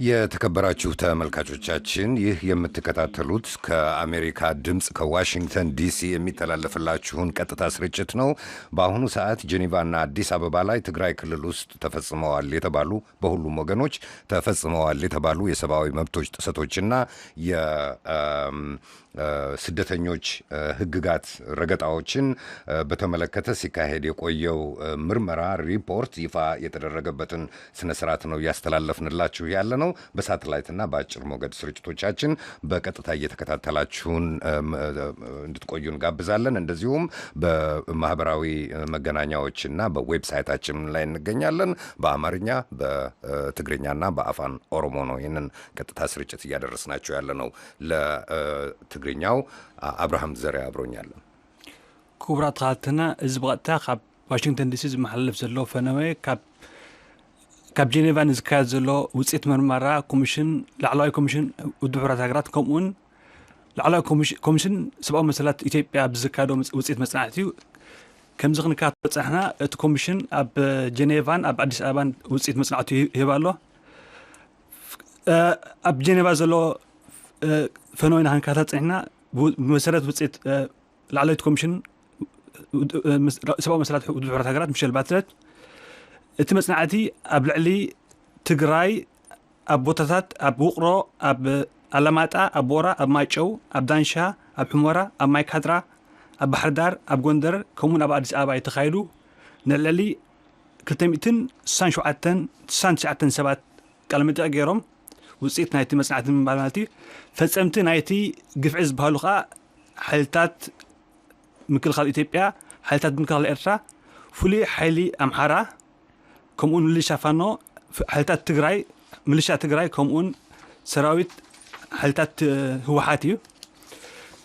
የተከበራችሁ ተመልካቾቻችን ይህ የምትከታተሉት ከአሜሪካ ድምፅ ከዋሽንግተን ዲሲ የሚተላለፍላችሁን ቀጥታ ስርጭት ነው። በአሁኑ ሰዓት ጄኔቫና አዲስ አበባ ላይ ትግራይ ክልል ውስጥ ተፈጽመዋል የተባሉ በሁሉም ወገኖች ተፈጽመዋል የተባሉ የሰብአዊ መብቶች ጥሰቶችና ስደተኞች ህግጋት ረገጣዎችን በተመለከተ ሲካሄድ የቆየው ምርመራ ሪፖርት ይፋ የተደረገበትን ስነ ስርዓት ነው ያስተላለፍንላችሁ ያለ ነው። በሳተላይትና በአጭር ሞገድ ስርጭቶቻችን በቀጥታ እየተከታተላችሁን እንድትቆዩ እንጋብዛለን። እንደዚሁም በማህበራዊ መገናኛዎችና በዌብሳይታችን ላይ እንገኛለን። በአማርኛ በትግርኛና በአፋን ኦሮሞ ነው ይህንን ቀጥታ ስርጭት እያደረስናችሁ ያለ ነው። ትግርኛው አብርሃም ዘሪያ አብሮኛል። ክቡራት ተኸታተልና እዚ ብቐጥታ ካብ ዋሽንግተን ዲሲ ዝመሓላለፍ ዘሎ ፈነወ ካብ ጄኔቫ ንዝካየድ ዘሎ ውፅኢት ምርመራ ኮሚሽን ላዕለዋይ ኮሚሽን ውድብ ሕብረት ሃገራት ከምኡውን ላዕለዋይ ኮሚሽን ሰብኣዊ መሰላት ኢትዮጵያ ብዝካየዶ ውፅኢት መፅናዕቲ እዩ። ከምዚ ክንከታተሎ ፀኒሕና እቲ ኮሚሽን ኣብ ጄኔቫን ኣብ ኣዲስ ኣበባን ውፅኢት መፅናዕቲ ይህብ ኣሎ። ኣብ ጄኔቫ ዘሎ ፈነወና ክንከታተል ፀኒሕና ብመሰረት ውፅኢት ላዕለዋይ ኮሚሽን ሰብኣዊ መሰላት ውድብ ሕብረት ሃገራት ሚሸል ባትለት እቲ መፅናዕቲ ኣብ ልዕሊ ትግራይ ኣብ ቦታታት ኣብ ውቕሮ ኣብ ኣላማጣ ኣብ ቦራ ኣብ ማይጨው ኣብ ዳንሻ ኣብ ሕሞራ ኣብ ማይካድራ ኣብ ባሕሪ ዳር ኣብ ጎንደር ከምኡውን ኣብ ኣዲስ ኣበባ የተኻየዱ ንልዕሊ 267 ሰባት ቃለ መጠይቅ ገይሮም ውፅኢት ናይቲ መፅናዕቲ ምባል ማለት እዩ። ፈፀምቲ ናይቲ ግፍዒ ዝበሃሉ ከዓ ሓይልታት ምክልኻል ኢትዮጵያ፣ ሓይልታት ምክልኻል ኤርትራ፣ ፍሉይ ሓይሊ ኣምሓራ ከምኡውን ሚሊሻ ፋኖ፣ ሓይልታት ትግራይ፣ ሚሊሻ ትግራይ ከምኡውን ሰራዊት ሓይልታት ህወሓት እዩ።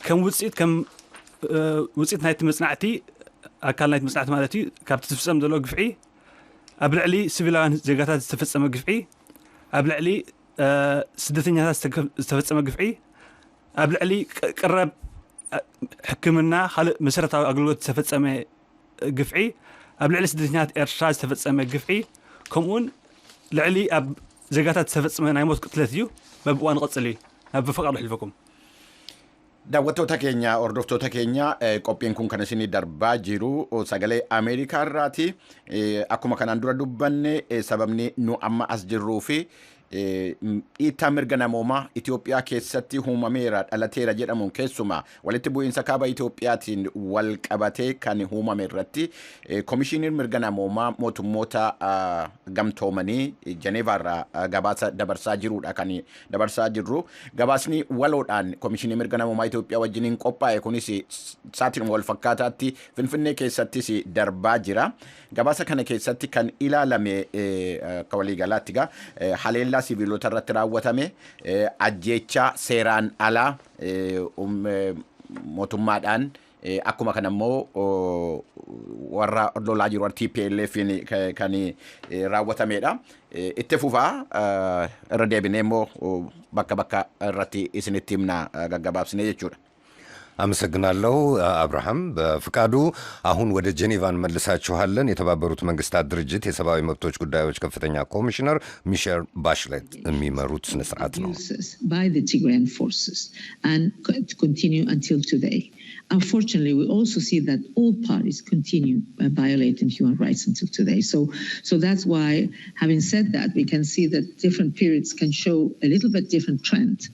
ከም ውፅኢት ናይቲ መፅናዕቲ ኣካል ናይቲ መፅናዕቲ ማለት እዩ ካብቲ ዝፍፀም ዘሎ ግፍዒ ኣብ ልዕሊ ሲቪላውያን ዜጋታት ዝተፈፀመ ግፍዒ፣ ኣብ ልዕሊ ስደተኛታት ዝተፈፀመ ግፍዒ፣ ኣብ ልዕሊ ቀረብ ሕክምና ካልእ መሰረታዊ ኣገልግሎት ዝተፈፀመ ግፍዒ፣ ኣብ ልዕሊ ስደተኛታት ኤርትራ ዝተፈፀመ ግፍዒ፣ ከምኡውን ልዕሊ ኣብ ዜጋታት ዝተፈፀመ ናይ ሞት ቅትለት እዩ። በብእዋን ይቐፅል እዩ። ናብ በፈቃዱ ሕልፈኩም daawwattoota keenya hordoftoota keenya qophiin kun kan isinii darbaa jiru sagalee Ameerikaa irraati. Akkuma kanaan dura dubbanne sababni nu amma as jirruu fi dhiittaa mirga namoomaa Itoophiyaa keessatti uumameera dhalateera jedhamuun keessumaa walitti bu'iinsa kaaba Itoophiyaatiin wal qabatee kan uumame irratti komishiiniin mirga namoomaa mootummoota gamtoomanii Jeneevaarraa gabaasa dabarsaa jiruudha kan dabarsaa jirru. Gabaasni waloodhaan komishiinii mirga namoomaa Itoophiyaa wajjiniin qophaa'e kunis saatiin wal fakkaataatti Finfinnee keessattis darbaa jira. Gabaasa kana keessatti kan ilaalame akka waliigalaatti haleellaa sibiilota irratti raawwatame, ajjeechaa seeraan alaa mootummaadhaan akkuma kana immoo warra lolaa jiru TPLF kan raawwatamedha. Itti fufaa irra deebinee immoo bakka bakka irratti isinitti himna gaggabaabsine jechuudha. አመሰግናለሁ አብርሃም በፍቃዱ። አሁን ወደ ጄኔቫ እንመልሳችኋለን። የተባበሩት መንግስታት ድርጅት የሰብአዊ መብቶች ጉዳዮች ከፍተኛ ኮሚሽነር ሚሼል ባሽሌት የሚመሩት ስነ ስርዓት ነው። by the Tigrayan forces and continue until today. Unfortunately, we also see that all parties continue violating human rights until today. So that's why, having said that, we can see that different periods can show a little bit different trend.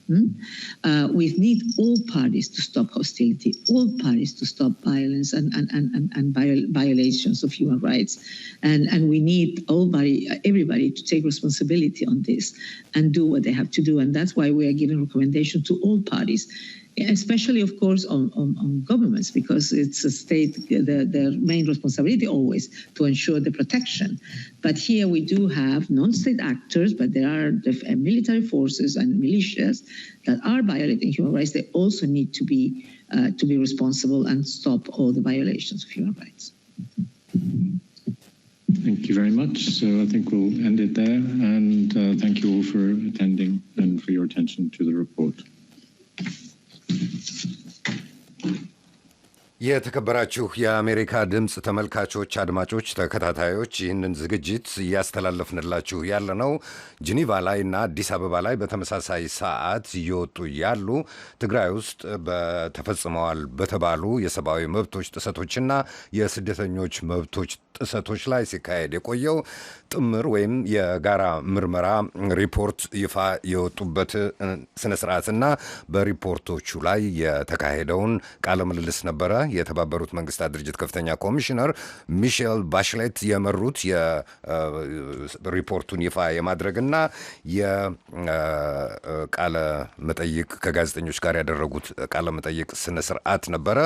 We need all parties to stop hostility, all parties to stop violence and violations of human rights. And we need everybody to take responsibility on this and do what they have to do. And that's why we are giving recommendations to all parties, especially, of course, on governments, because it's a state, their main responsibility always to ensure the protection. But here we do have non-state actors, but there are the military forces and militias that are violating human rights. They also need to be responsible and stop all the violations of human rights. Thank you very much. So I think we'll end it there. And thank you all for attending and for your attention to the report. የተከበራችሁ የአሜሪካ ድምፅ ተመልካቾች፣ አድማጮች፣ ተከታታዮች ይህንን ዝግጅት እያስተላለፍንላችሁ ያለነው ጂኒቫ ላይ እና አዲስ አበባ ላይ በተመሳሳይ ሰዓት እየወጡ ያሉ ትግራይ ውስጥ ተፈጽመዋል በተባሉ የሰብአዊ መብቶች ጥሰቶችና የስደተኞች መብቶች ጥሰቶች ላይ ሲካሄድ የቆየው ጥምር ወይም የጋራ ምርመራ ሪፖርት ይፋ የወጡበት ስነ ስርዓትና በሪፖርቶቹ ላይ የተካሄደውን ቃለ ምልልስ ነበረ። የተባበሩት መንግስታት ድርጅት ከፍተኛ ኮሚሽነር ሚሼል ባሽሌት የመሩት የሪፖርቱን ይፋ የማድረግና የቃለ መጠይቅ ከጋዜጠኞች ጋር ያደረጉት ቃለ መጠይቅ ስነ ስርዓት ነበረ።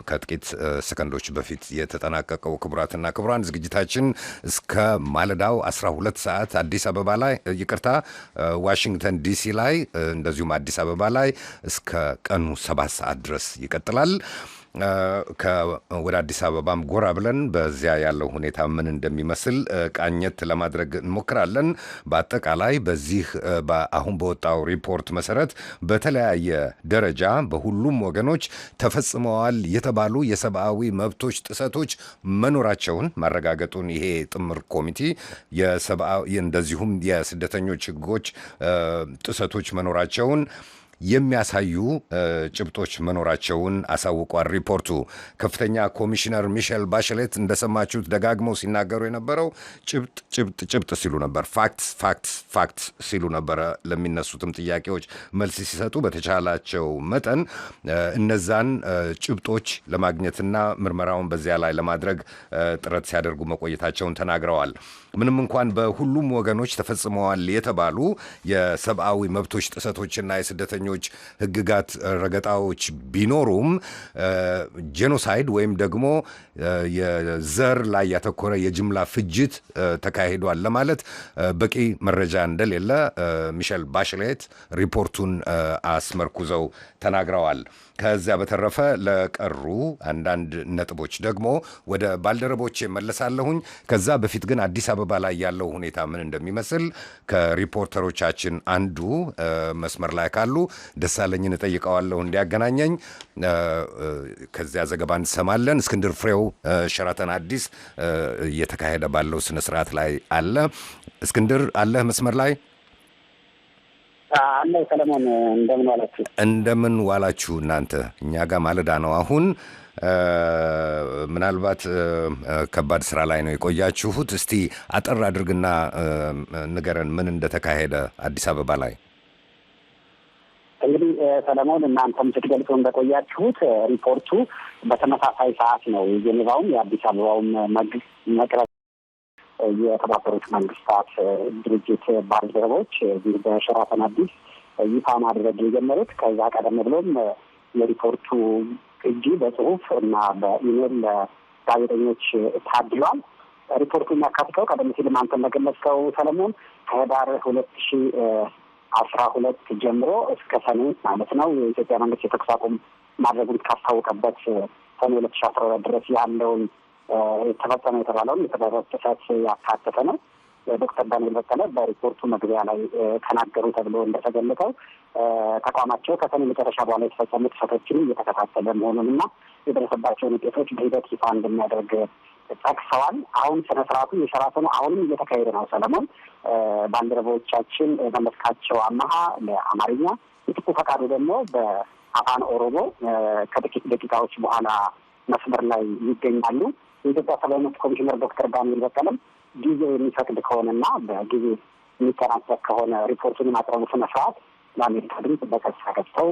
ከጥቂት ሰከንዶች በፊት የተጠናቀቀው። ክቡራትና ክቡራን ዝግጅታችን እስከ ማለዳው 12 ሰዓት አዲስ አበባ ላይ ዋሽንግተን ዲሲ ላይ እንደዚሁም አዲስ አበባ ላይ እስከ ቀኑ 7 ሰዓት ድረስ ይቀጥላል። ወደ አዲስ አበባም ጎራ ብለን በዚያ ያለው ሁኔታ ምን እንደሚመስል ቃኘት ለማድረግ እንሞክራለን። በአጠቃላይ በዚህ አሁን በወጣው ሪፖርት መሰረት በተለያየ ደረጃ በሁሉም ወገኖች ተፈጽመዋል የተባሉ የሰብአዊ መብቶች ጥሰቶች መኖራቸውን ማረጋገጡን ይሄ ጥምር ኮሚቴ እንደዚሁም የስደተኞች ሕጎች ጥሰቶች መኖራቸውን የሚያሳዩ ጭብጦች መኖራቸውን አሳውቋል ሪፖርቱ። ከፍተኛ ኮሚሽነር ሚሼል ባሽሌት እንደሰማችሁት ደጋግመው ሲናገሩ የነበረው ጭብጥ ሲሉ ነበር። ፋክትስ ሲሉ ነበረ። ለሚነሱትም ጥያቄዎች መልስ ሲሰጡ በተቻላቸው መጠን እነዛን ጭብጦች ለማግኘትና ምርመራውን በዚያ ላይ ለማድረግ ጥረት ሲያደርጉ መቆየታቸውን ተናግረዋል። ምንም እንኳን በሁሉም ወገኖች ተፈጽመዋል የተባሉ የሰብአዊ መብቶች ጥሰቶችና የስደተኞች ሕግጋት ረገጣዎች ቢኖሩም ጄኖሳይድ ወይም ደግሞ የዘር ላይ ያተኮረ የጅምላ ፍጅት ተካሂዷል ለማለት በቂ መረጃ እንደሌለ ሚሼል ባሽሌት ሪፖርቱን አስመርኩዘው ተናግረዋል። ከዚያ በተረፈ ለቀሩ አንዳንድ ነጥቦች ደግሞ ወደ ባልደረቦቼ መለሳለሁኝ። ከዛ በፊት ግን አዲስ አበባ ላይ ያለው ሁኔታ ምን እንደሚመስል ከሪፖርተሮቻችን አንዱ መስመር ላይ ካሉ ደሳለኝን እጠይቀዋለሁ እንዲያገናኘኝ። ከዚያ ዘገባ እንሰማለን። እስክንድር ፍሬው ሸራተን አዲስ እየተካሄደ ባለው ስነ ስርዓት ላይ አለ። እስክንድር አለህ መስመር ላይ? አለ። ሰለሞን እንደምን ዋላችሁ? እንደምን ዋላችሁ እናንተ? እኛ ጋር ማለዳ ነው አሁን። ምናልባት ከባድ ስራ ላይ ነው የቆያችሁት። እስቲ አጠር አድርግና ንገረን ምን እንደተካሄደ አዲስ አበባ ላይ። እንግዲህ ሰለሞን እናንተም ስትገልጹ እንደቆያችሁት ሪፖርቱ በተመሳሳይ ሰዓት ነው የጄኔቫውም የአዲስ አበባውም መቅረብ የተባበሩት መንግስታት ድርጅት ባልደረቦች እዚህ በሸራተን አዲስ ይፋ ማድረግ የጀመሩት። ከዛ ቀደም ብሎም የሪፖርቱ ቅጂ በጽሁፍ እና በኢሜል ጋዜጠኞች ታድሏል። ሪፖርቱ የሚያካትተው ቀደም ሲልም አንተ እንደገለጽከው ሰለሞን ከህዳር 2012 ጀምሮ እስከ ሰኔ ማለት ነው የኢትዮጵያ መንግስት የተኩስ አቁም ማድረጉን ካስታወቀበት ሰኔ 2012 ድረስ ያለውን የተፈጸመ የተባለውን የተደረሰ ጥሰት ያካተተ ነው። ዶክተር ዳንኤል በቀለ በሪፖርቱ መግቢያ ላይ ተናገሩ ተብሎ እንደተገለጸው ተቋማቸው ከሰኔ መጨረሻ በኋላ የተፈጸሙ ጥሰቶችን እየተከታተለ መሆኑንና የደረሰባቸውን ውጤቶች በሂደት ይፋ እንደሚያደርግ ጠቅሰዋል። አሁን ስነ ስርዓቱ የሸራተኑ አሁንም እየተካሄደ ነው። ሰለሞን ባልደረቦቻችን መለስካቸው አማሃ ለአማርኛ፣ የጥቁ ፈቃዱ ደግሞ አፋን ኦሮሞ ከጥቂት ደቂቃዎች በኋላ መስመር ላይ ይገኛሉ። የኢትዮጵያ ሰብአዊ መብት ኮሚሽነር ዶክተር ዳንኤል በቀለም ጊዜው የሚፈቅድ ከሆነና በጊዜ የሚጠናቀቅ ከሆነ ሪፖርቱን ማቅረቡ ስነ ስርዓት ለአሜሪካ ድምፅ በቀጥታ ገብተው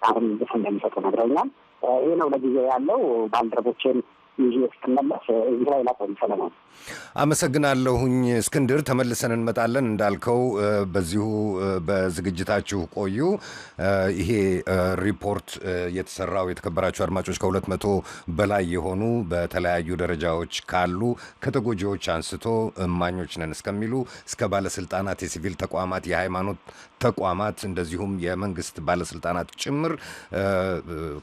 አሁን እንደሚሰጡ ነግረውኛል። ይሄ ነው ለጊዜው ያለው። ባልደረቦቼን ይዤ እስክመለስ እዚህ ላይ ላቆም። ሰለሞን አመሰግናለሁኝ። እስክንድር ተመልሰን እንመጣለን። እንዳልከው በዚሁ በዝግጅታችሁ ቆዩ። ይሄ ሪፖርት የተሰራው የተከበራችሁ አድማጮች ከ200 በላይ የሆኑ በተለያዩ ደረጃዎች ካሉ ከተጎጂዎች አንስቶ እማኞች ነን እስከሚሉ እስከ ባለስልጣናት፣ የሲቪል ተቋማት፣ የሃይማኖት ተቋማት እንደዚሁም የመንግስት ባለስልጣናት ጭምር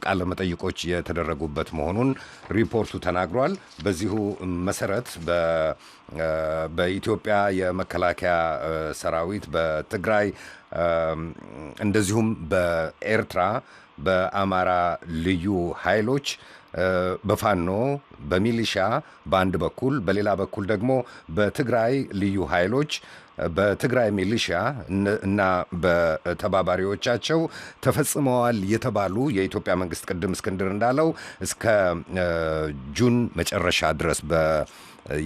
ቃለ መጠይቆች የተደረጉበት መሆኑን ሪፖርቱ ተናግሯል። በዚሁ መሰረት በኢትዮጵያ የመከላከያ ሰራዊት፣ በትግራይ እንደዚሁም በኤርትራ፣ በአማራ ልዩ ኃይሎች፣ በፋኖ፣ በሚሊሻ በአንድ በኩል፣ በሌላ በኩል ደግሞ በትግራይ ልዩ ኃይሎች፣ በትግራይ ሚሊሻ እና በተባባሪዎቻቸው ተፈጽመዋል የተባሉ የኢትዮጵያ መንግስት ቅድም እስክንድር እንዳለው እስከ ጁን መጨረሻ ድረስ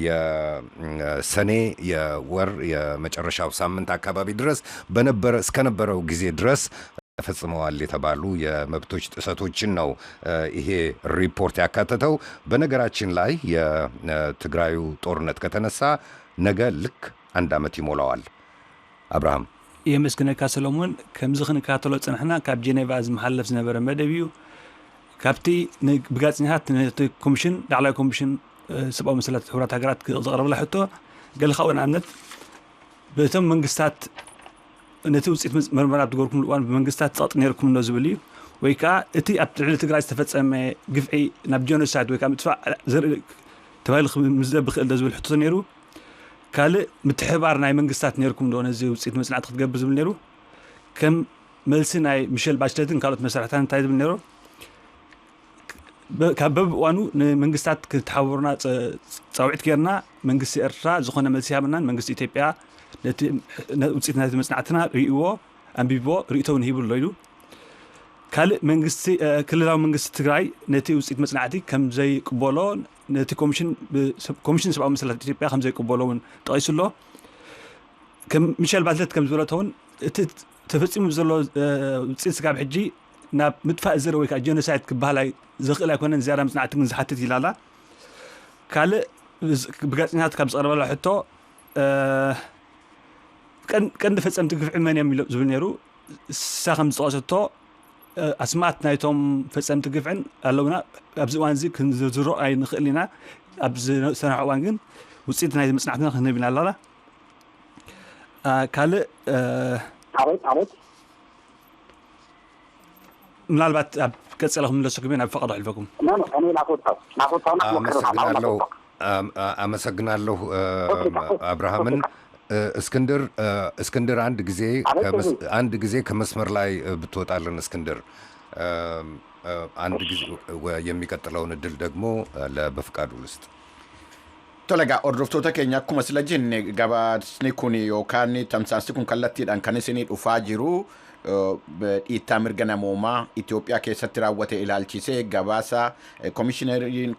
የሰኔ የወር የመጨረሻው ሳምንት አካባቢ ድረስ እስከነበረው ጊዜ ድረስ ተፈጽመዋል የተባሉ የመብቶች ጥሰቶችን ነው ይሄ ሪፖርት ያካተተው። በነገራችን ላይ የትግራዩ ጦርነት ከተነሳ ነገ ልክ 1 ዓመት ይሞላዋል። አብርሃም የመስገነካ ሰሎሞን ከምዚ ክንካተሎ ጽንሕና ካብ ጄኔቫ ዝመሓለፍ ዝነበረ መደብ እዩ። ካብቲ ብጋዜጠኛታት ነቲ ኮሚሽን ላዕለዋይ ኮሚሽን ሰብኣዊ መሰላት ሕብረት ሃገራት ዝቐረበላ ሕቶ ገለ ካብኡ ንኣብነት በቶም መንግስታት ነቲ ውፅኢት ምርመራ ትገርኩም እዋን ብመንግስታት ፀቕጢ ነርኩም ዶ ዝብል እዩ ወይ ከዓ እቲ ኣብ ልዕሊ ትግራይ ዝተፈፀመ ግፍዒ ናብ ጄኖሳይድ ወይ ከዓ ምጥፋእ ዘርኢ ተባሂሉ ምዝደብ ብክእል ዶ ዝብል ሕቶ ነይሩ። ካልእ ምትሕባር ናይ መንግስታት ነርኩም ዶ ነዚ ውፅኢት መፅናዕቲ ክትገብር ዝብል ነይሩ። ከም መልሲ ናይ ሚሸል ባችለትን ካልኦት መሳርሕታት እንታይ ዝብል ነይሩ። ካብ በብእዋኑ ንመንግስታት ክትሓበሩና ፀውዒት ጌርና መንግስቲ ኤርትራ ዝኾነ መልሲ ሃብናን መንግስቲ ኢትዮጵያ ነቲ ውፅኢት ናይቲ መፅናዕትና ርእይዎ ኣንቢብዎ ርእቶ እውን ሂብሎ ኢሉ። ካልእ መንግስቲ ክልላዊ መንግስቲ ትግራይ ነቲ ውፅኢት መፅናዕቲ ከም ዘይቅበሎ ነቲ ኮሚሽን ሰብኣዊ መሰላት ኢትዮጵያ ከም ዘይቅበሎ እውን ጠቒሱሎ። ከም ሚሸል ባችለት ከም ዝበለቶ እውን እቲ ተፈፂሙ ዘሎ ውፅኢት ስጋብ ሕጂ ናብ ምጥፋእ ዘርኢ ወይ ከዓ ጄኖሳይድ ክበሃል ዘኽእል ኣይኮነን ዝያዳ መፅናዕቲ ግን ዝሓትት ኢላላ። ካልእ ብጋዜጠኛታት ካብ ዝቐረበላ ሕቶ ቀንዲ ፈፀምቲ ግፍዒ መን እዮም ዝብል ነይሩ። እሳ ከም ዝጠቐሰቶ ኣስማት ናይቶም ፈፀምቲ ግፍዕን ኣለውና ኣብዚ እዋን እዚ ክንዝርዝሮ ኣይንኽእል ኢና። ኣብ ዝሰንሐ እዋን ግን ውፅኢት ናይቲ መፅናዕትና ክንህብ ኢና ኣለና። ካልእ ምናልባት ኣብ ቀፅለ ክምለሰኩም ናብ ፈቐዶ ኣሕልፈኩም። አመሰግናለሁ አብርሃምን። እስክንድር አንድ ጊዜ ከመስመር ላይ ብትወጣለን እስክንድር፣ አንድ ጊዜ የሚቀጥለውን እድል ደግሞ ለበፍቃዱ ልስጥ። Tolega hordoftoota keenya akkuma sila jenne gabaasni kun yookaan tamsaasni kun kallattiidhaan kan isinii dhufaa jiru dhiittaa mirga namoomaa Itoophiyaa keessatti raawwate ilaalchisee gabaasa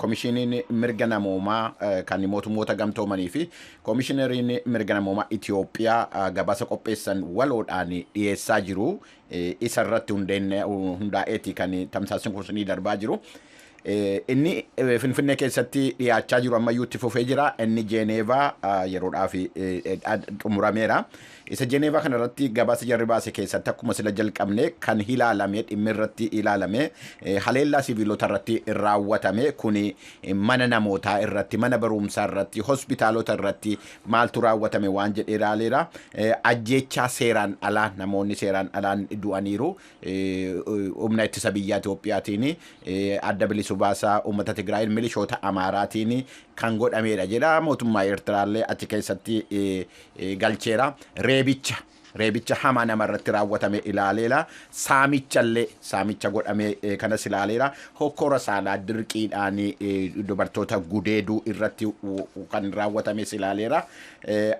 komishiniin mirga namoomaa kan mootummoota gamtoomanii fi komishineriin mirga namoomaa Itoophiyaa gabaasa qopheessan waloodhaan dhiyeessaa jiru. Isa irratti hundaa'eeti kan tamsaasni kun isinii darbaa jiru. Inni Finfinnee keessatti dhiyaachaa jiru ammayyuu itti fufee jira. Inni Jeeneevaa yeroodhaaf xumurameera. Isa Jeeneevaa kana irratti gabaasa jarri baase keessatti akkuma sila jalqabne kan ilaalame dhimmi irratti ilaalame haleellaa siviilota irratti raawwatame kuni mana namootaa irratti, mana barumsaa irratti, hospitaalota irratti maaltu raawwatame waan jedhee ilaaleera. Ajjeechaa seeraan alaa namoonni seeraan alaan du'aniiru humna ittisa biyyaa Itoophiyaatiin adda bilisu baasaa uummata Tigraayin milishoota Amaaraatiin kan godhameedha jedha. Mootummaa Eertiraallee achi keessatti galcheera. Reebicha reebicha hamaa namarratti raawwatame ilaaleera saamicha godhame kanas ilaaleera hokkora saalaa dirqiidhaan dubartoota gudeeduu irratti kan raawwatame ilaaleera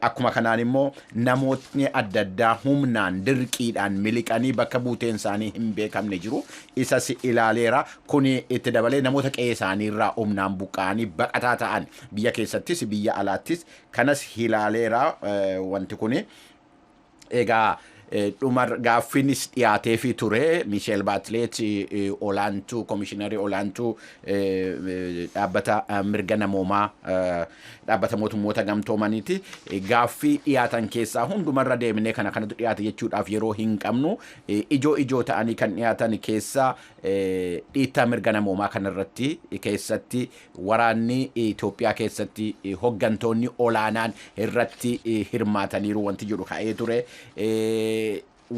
akkuma kanaan immoo namootni adda addaa humnaan dirqiidhaan miliqanii bakka buuteen isaanii hin beekamne jiru isas ilaaleera kuni itti dabalee namoota qe'ee isaanii irraa humnaan buqqa'anii baqataa ta'an biyya keessattis biyya alaattis kanas ilaaleera wanti kuni egaa dhumar gaaffinis dhiyaatee fi ture Michel Bachelet olaantuu komishinari olaantuu dhaabbata mirga namoomaa dhaabbata mootummoota gamtoomaniiti gaaffii dhiyaatan keessaa hundumarra deemnee kanatu dhiyaate jechuudhaaf yeroo hin qabnu ijoo ta'anii kan dhiyaatan keessaa dhiittaa mirga namoomaa kanarratti keessatti waraanni Itoophiyaa keessatti hoggantoonni olaanaan irratti hirmaataniiru wanti jedhu ka'ee ture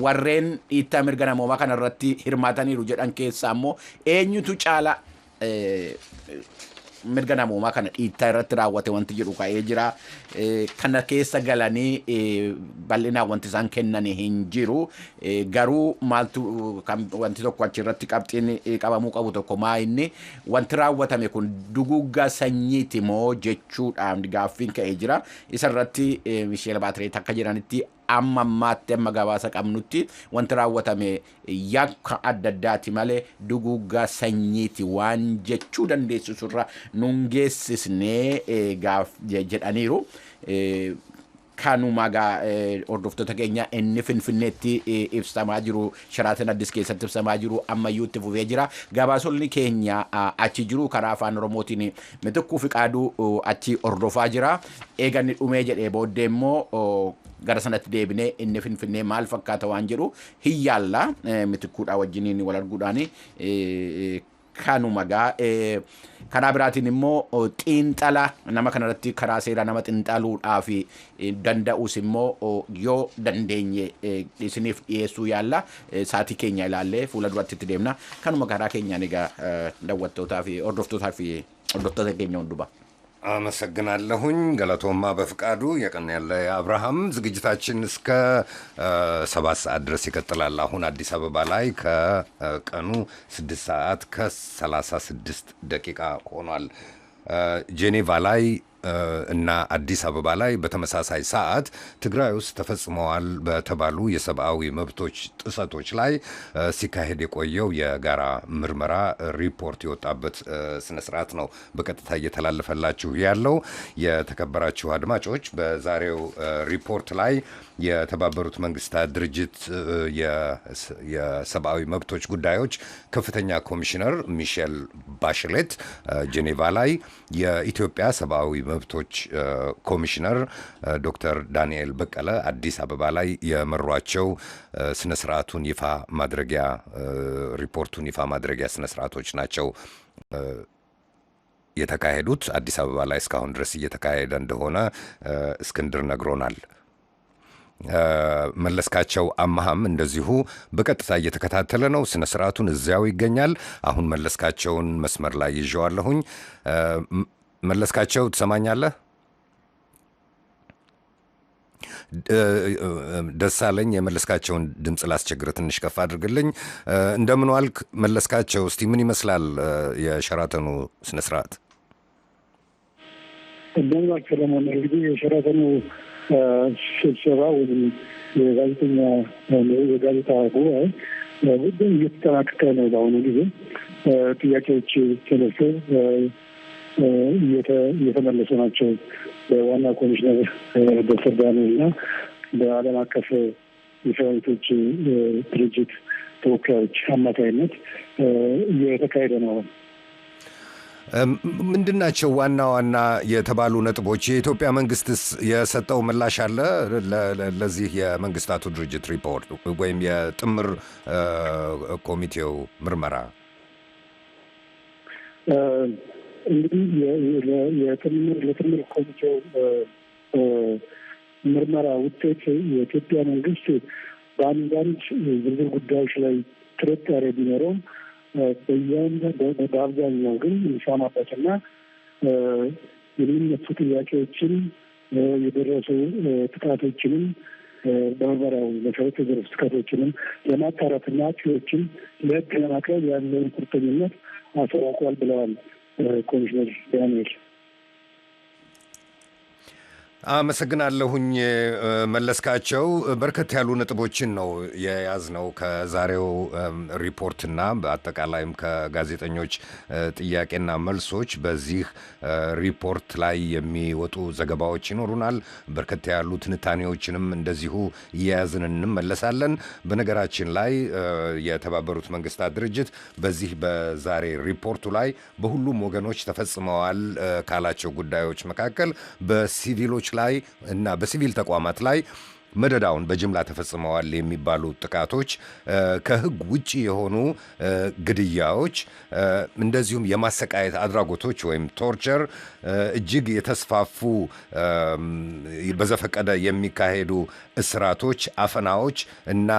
warreen dhiittaa mirga namoomaa kanarratti hirmaataniiru jedhan keessaa immoo eenyutu caala mirga namoomaa kana dhiittaa irratti raawwate wanti jedhu ka'ee jira kana keessa galanii bal'inaa wanti isaan kennan hin jiru garuu maaltu wanti tokko achirratti qabxiin qabamuu qabu tokko maa inni wanti raawwatame kun duguuggaa sanyiiti moo jechuudhaan gaaffiin ka'ee jira isarratti Michel Bachelet akka jedhanitti ammaatti amma gabaasa qabnutti wanti raawwatame yakka adda addaati malee duguuggaa sanyiiti waan jechuu dandeessisurra nun geessisnee jedhaniiru kanuma hordoftoota keenya inni Finfinneetti ibsamaa jiru Sheraatan Addis keessatti ibsamaa jiru ammayyuu itti fufee jira gabaasolni keenya achi jiru karaa afaan Oromootiin Mitikkuu Fiqaaduu achi hordofaa jira eeganni dhumee jedhee booddee immoo gara sanatti deebinee inni Finfinnee maal fakkaata waan jedhu hiyyaalla Mitikkuudhaa wajjiniin wal arguudhaan kanuma karaa biraatiin immoo xiinxala nama kanarratti karaa seeraa nama xiinxaluudhaaf danda'us immoo yoo dandeenye isiniif dhiyeessuu yaalla saatii keenya ilaallee fuula duratti itti deemna kanuma karaa keenyaan egaa daawwattootaa fi hordoftoota keenya hundumaa. አመሰግናለሁኝ ገለቶማ በፍቃዱ የቀን ያለ አብርሃም ዝግጅታችን እስከ 7 ሰዓት ድረስ ይቀጥላል አሁን አዲስ አበባ ላይ ከቀኑ 6 ሰዓት ከ36 ደቂቃ ሆኗል ጄኔቫ ላይ እና አዲስ አበባ ላይ በተመሳሳይ ሰዓት ትግራይ ውስጥ ተፈጽመዋል በተባሉ የሰብአዊ መብቶች ጥሰቶች ላይ ሲካሄድ የቆየው የጋራ ምርመራ ሪፖርት የወጣበት ስነ ስርዓት ነው በቀጥታ እየተላለፈላችሁ ያለው የተከበራችሁ አድማጮች በዛሬው ሪፖርት ላይ የተባበሩት መንግስታት ድርጅት የሰብአዊ መብቶች ጉዳዮች ከፍተኛ ኮሚሽነር ሚሼል ባሽሌት ጄኔቫ ላይ የኢትዮጵያ ሰብአዊ መብቶች ኮሚሽነር ዶክተር ዳንኤል በቀለ አዲስ አበባ ላይ የመሯቸው ስነ ስርዓቱን ይፋ ማድረጊያ ሪፖርቱን ይፋ ማድረጊያ ስነ ስርዓቶች ናቸው የተካሄዱት አዲስ አበባ ላይ እስካሁን ድረስ እየተካሄደ እንደሆነ እስክንድር ነግሮናል መለስካቸው አማሃም እንደዚሁ በቀጥታ እየተከታተለ ነው ስነ ስርዓቱን እዚያው ይገኛል አሁን መለስካቸውን መስመር ላይ ይዤዋለሁኝ መለስካቸው ትሰማኛለህ ደሳለኝ የመለስካቸውን ድምጽ ላስቸግር ትንሽ ከፍ አድርግልኝ እንደምን ዋልክ መለስካቸው እስቲ ምን ይመስላል የሸራተኑ ስነ ስርዓት እንደምን ዋልክ ሰለሞን እንግዲህ የሸራተኑ ስብሰባ ወይም የጋዜጣ ጉባኤ ጉዳይ እየተጠናቀቀ ነው በአሁኑ ጊዜ ጥያቄዎች ተነስተው እየተመለሱ ናቸው በዋና ኮሚሽነር ዶክተር ዳንኤል እና በዓለም አቀፍ የሰብአዊ መብቶች ድርጅት ተወካዮች አማካይነት እየተካሄደ ነው ምንድናቸው ዋና ዋና የተባሉ ነጥቦች የኢትዮጵያ መንግስትስ የሰጠው ምላሽ አለ ለዚህ የመንግስታቱ ድርጅት ሪፖርት ወይም የጥምር ኮሚቴው ምርመራ እንግዲህ የጥምር ኮሚቴው ምርመራ ውጤት የኢትዮጵያ መንግስት በአንዳንድ ዝርዝር ጉዳዮች ላይ ጥርጣሬ ቢኖረውም በአብዛኛው ግን የሚሰማበትና የሚነሱ ጥያቄዎችን የደረሱ ጥቃቶችንም በምርመራው መሰረት የደረሱ ጥቃቶችንም ለማጣራትና አጥፊዎችን ለሕግ ለማቅረብ ያለውን ቁርጠኝነት አስታውቋል ብለዋል ኮሚሽነር ዳንኤል። አመሰግናለሁኝ መለስካቸው። በርከት ያሉ ነጥቦችን ነው የያዝነው ከዛሬው ሪፖርትና በአጠቃላይም ከጋዜጠኞች ጥያቄና መልሶች። በዚህ ሪፖርት ላይ የሚወጡ ዘገባዎች ይኖሩናል። በርከት ያሉ ትንታኔዎችንም እንደዚሁ እየያዝን እንመለሳለን። በነገራችን ላይ የተባበሩት መንግስታት ድርጅት በዚህ በዛሬ ሪፖርቱ ላይ በሁሉም ወገኖች ተፈጽመዋል ካላቸው ጉዳዮች መካከል በሲቪሎች ላይ እና በሲቪል ተቋማት ላይ መደዳውን በጅምላ ተፈጽመዋል የሚባሉ ጥቃቶች፣ ከህግ ውጪ የሆኑ ግድያዎች፣ እንደዚሁም የማሰቃየት አድራጎቶች ወይም ቶርቸር፣ እጅግ የተስፋፉ በዘፈቀደ የሚካሄዱ እስራቶች፣ አፈናዎች እና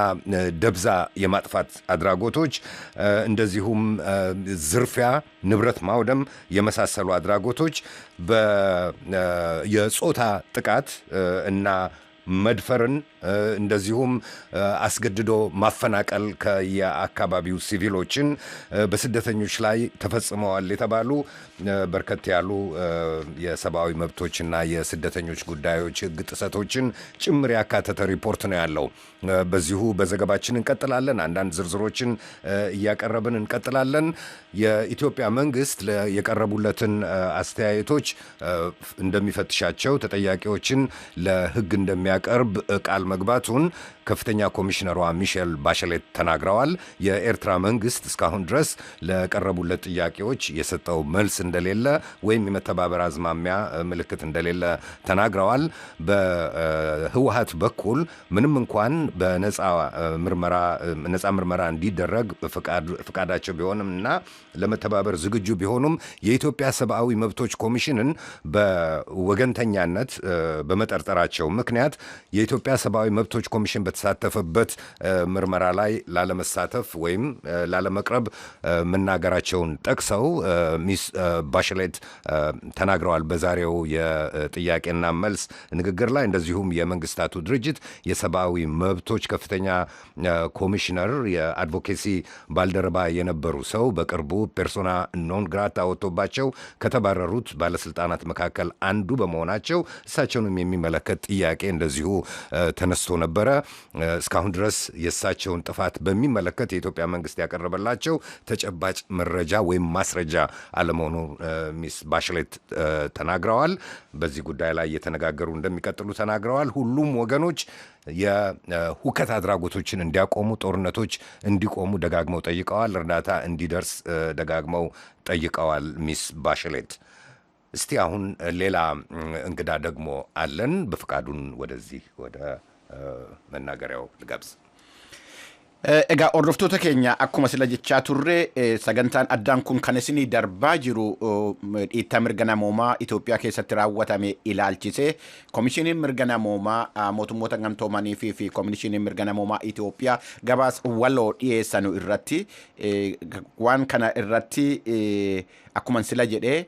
ደብዛ የማጥፋት አድራጎቶች፣ እንደዚሁም ዝርፊያ፣ ንብረት ማውደም የመሳሰሉ አድራጎቶች፣ የጾታ ጥቃት እና መድፈርን እንደዚሁም አስገድዶ ማፈናቀል ከየአካባቢው ሲቪሎችን በስደተኞች ላይ ተፈጽመዋል የተባሉ በርከት ያሉ የሰብአዊ መብቶችና የስደተኞች ጉዳዮች ህግ ጥሰቶችን ጭምር ያካተተ ሪፖርት ነው ያለው። በዚሁ በዘገባችን እንቀጥላለን። አንዳንድ ዝርዝሮችን እያቀረብን እንቀጥላለን። የኢትዮጵያ መንግስት የቀረቡለትን አስተያየቶች እንደሚፈትሻቸው፣ ተጠያቂዎችን ለህግ እንደሚያቀርብ ቃል መግባቱን ከፍተኛ ኮሚሽነሯ ሚሼል ባሸሌት ተናግረዋል። የኤርትራ መንግስት እስካሁን ድረስ ለቀረቡለት ጥያቄዎች የሰጠው መልስ እንደሌለ ወይም የመተባበር አዝማሚያ ምልክት እንደሌለ ተናግረዋል። በህወሀት በኩል ምንም እንኳን በነፃ ምርመራ እንዲደረግ ፍቃዳቸው ቢሆንም እና ለመተባበር ዝግጁ ቢሆኑም የኢትዮጵያ ሰብአዊ መብቶች ኮሚሽንን በወገንተኛነት በመጠርጠራቸው ምክንያት የኢትዮጵያ ሰብአዊ መብቶች ኮሚሽን በተሳተፈበት ምርመራ ላይ ላለመሳተፍ ወይም ላለመቅረብ መናገራቸውን ጠቅሰው ሚስ ባሸሌት ተናግረዋል በዛሬው የጥያቄና መልስ ንግግር ላይ። እንደዚሁም የመንግሥታቱ ድርጅት የሰብአዊ መብቶች ከፍተኛ ኮሚሽነር የአድቮኬሲ ባልደረባ የነበሩ ሰው በቅርቡ ፐርሶና ኖን ግራታ ወጥቶባቸው ከተባረሩት ባለስልጣናት መካከል አንዱ በመሆናቸው እሳቸውንም የሚመለከት ጥያቄ እንደዚሁ ተነስቶ ነበረ። እስካሁን ድረስ የእሳቸውን ጥፋት በሚመለከት የኢትዮጵያ መንግስት ያቀረበላቸው ተጨባጭ መረጃ ወይም ማስረጃ አለመሆኑ ሚስ ባሸሌት ተናግረዋል። በዚህ ጉዳይ ላይ እየተነጋገሩ እንደሚቀጥሉ ተናግረዋል። ሁሉም ወገኖች የሁከት አድራጎቶችን እንዲያቆሙ፣ ጦርነቶች እንዲቆሙ ደጋግመው ጠይቀዋል። እርዳታ እንዲደርስ ደጋግመው ጠይቀዋል ሚስ ባሸሌት። እስቲ አሁን ሌላ እንግዳ ደግሞ አለን። በፍቃዱን ወደዚህ ወደ መናገሪያው ልጋብዝ። Egaa hordoftoota keenya akkuma sila jechaa turre sagantaan addaan kun kan isinii darbaa jiru dhiittaa mirga namoomaa Itoophiyaa keessatti raawwatame ilaalchise komishiniin mirga namoomaa mootummoota gamtoomanii fi komishiniin mirga namoomaa Itoophiyaa gabaas waloo dhiyeessanu irratti waan kana irratti akkuma sila jedhee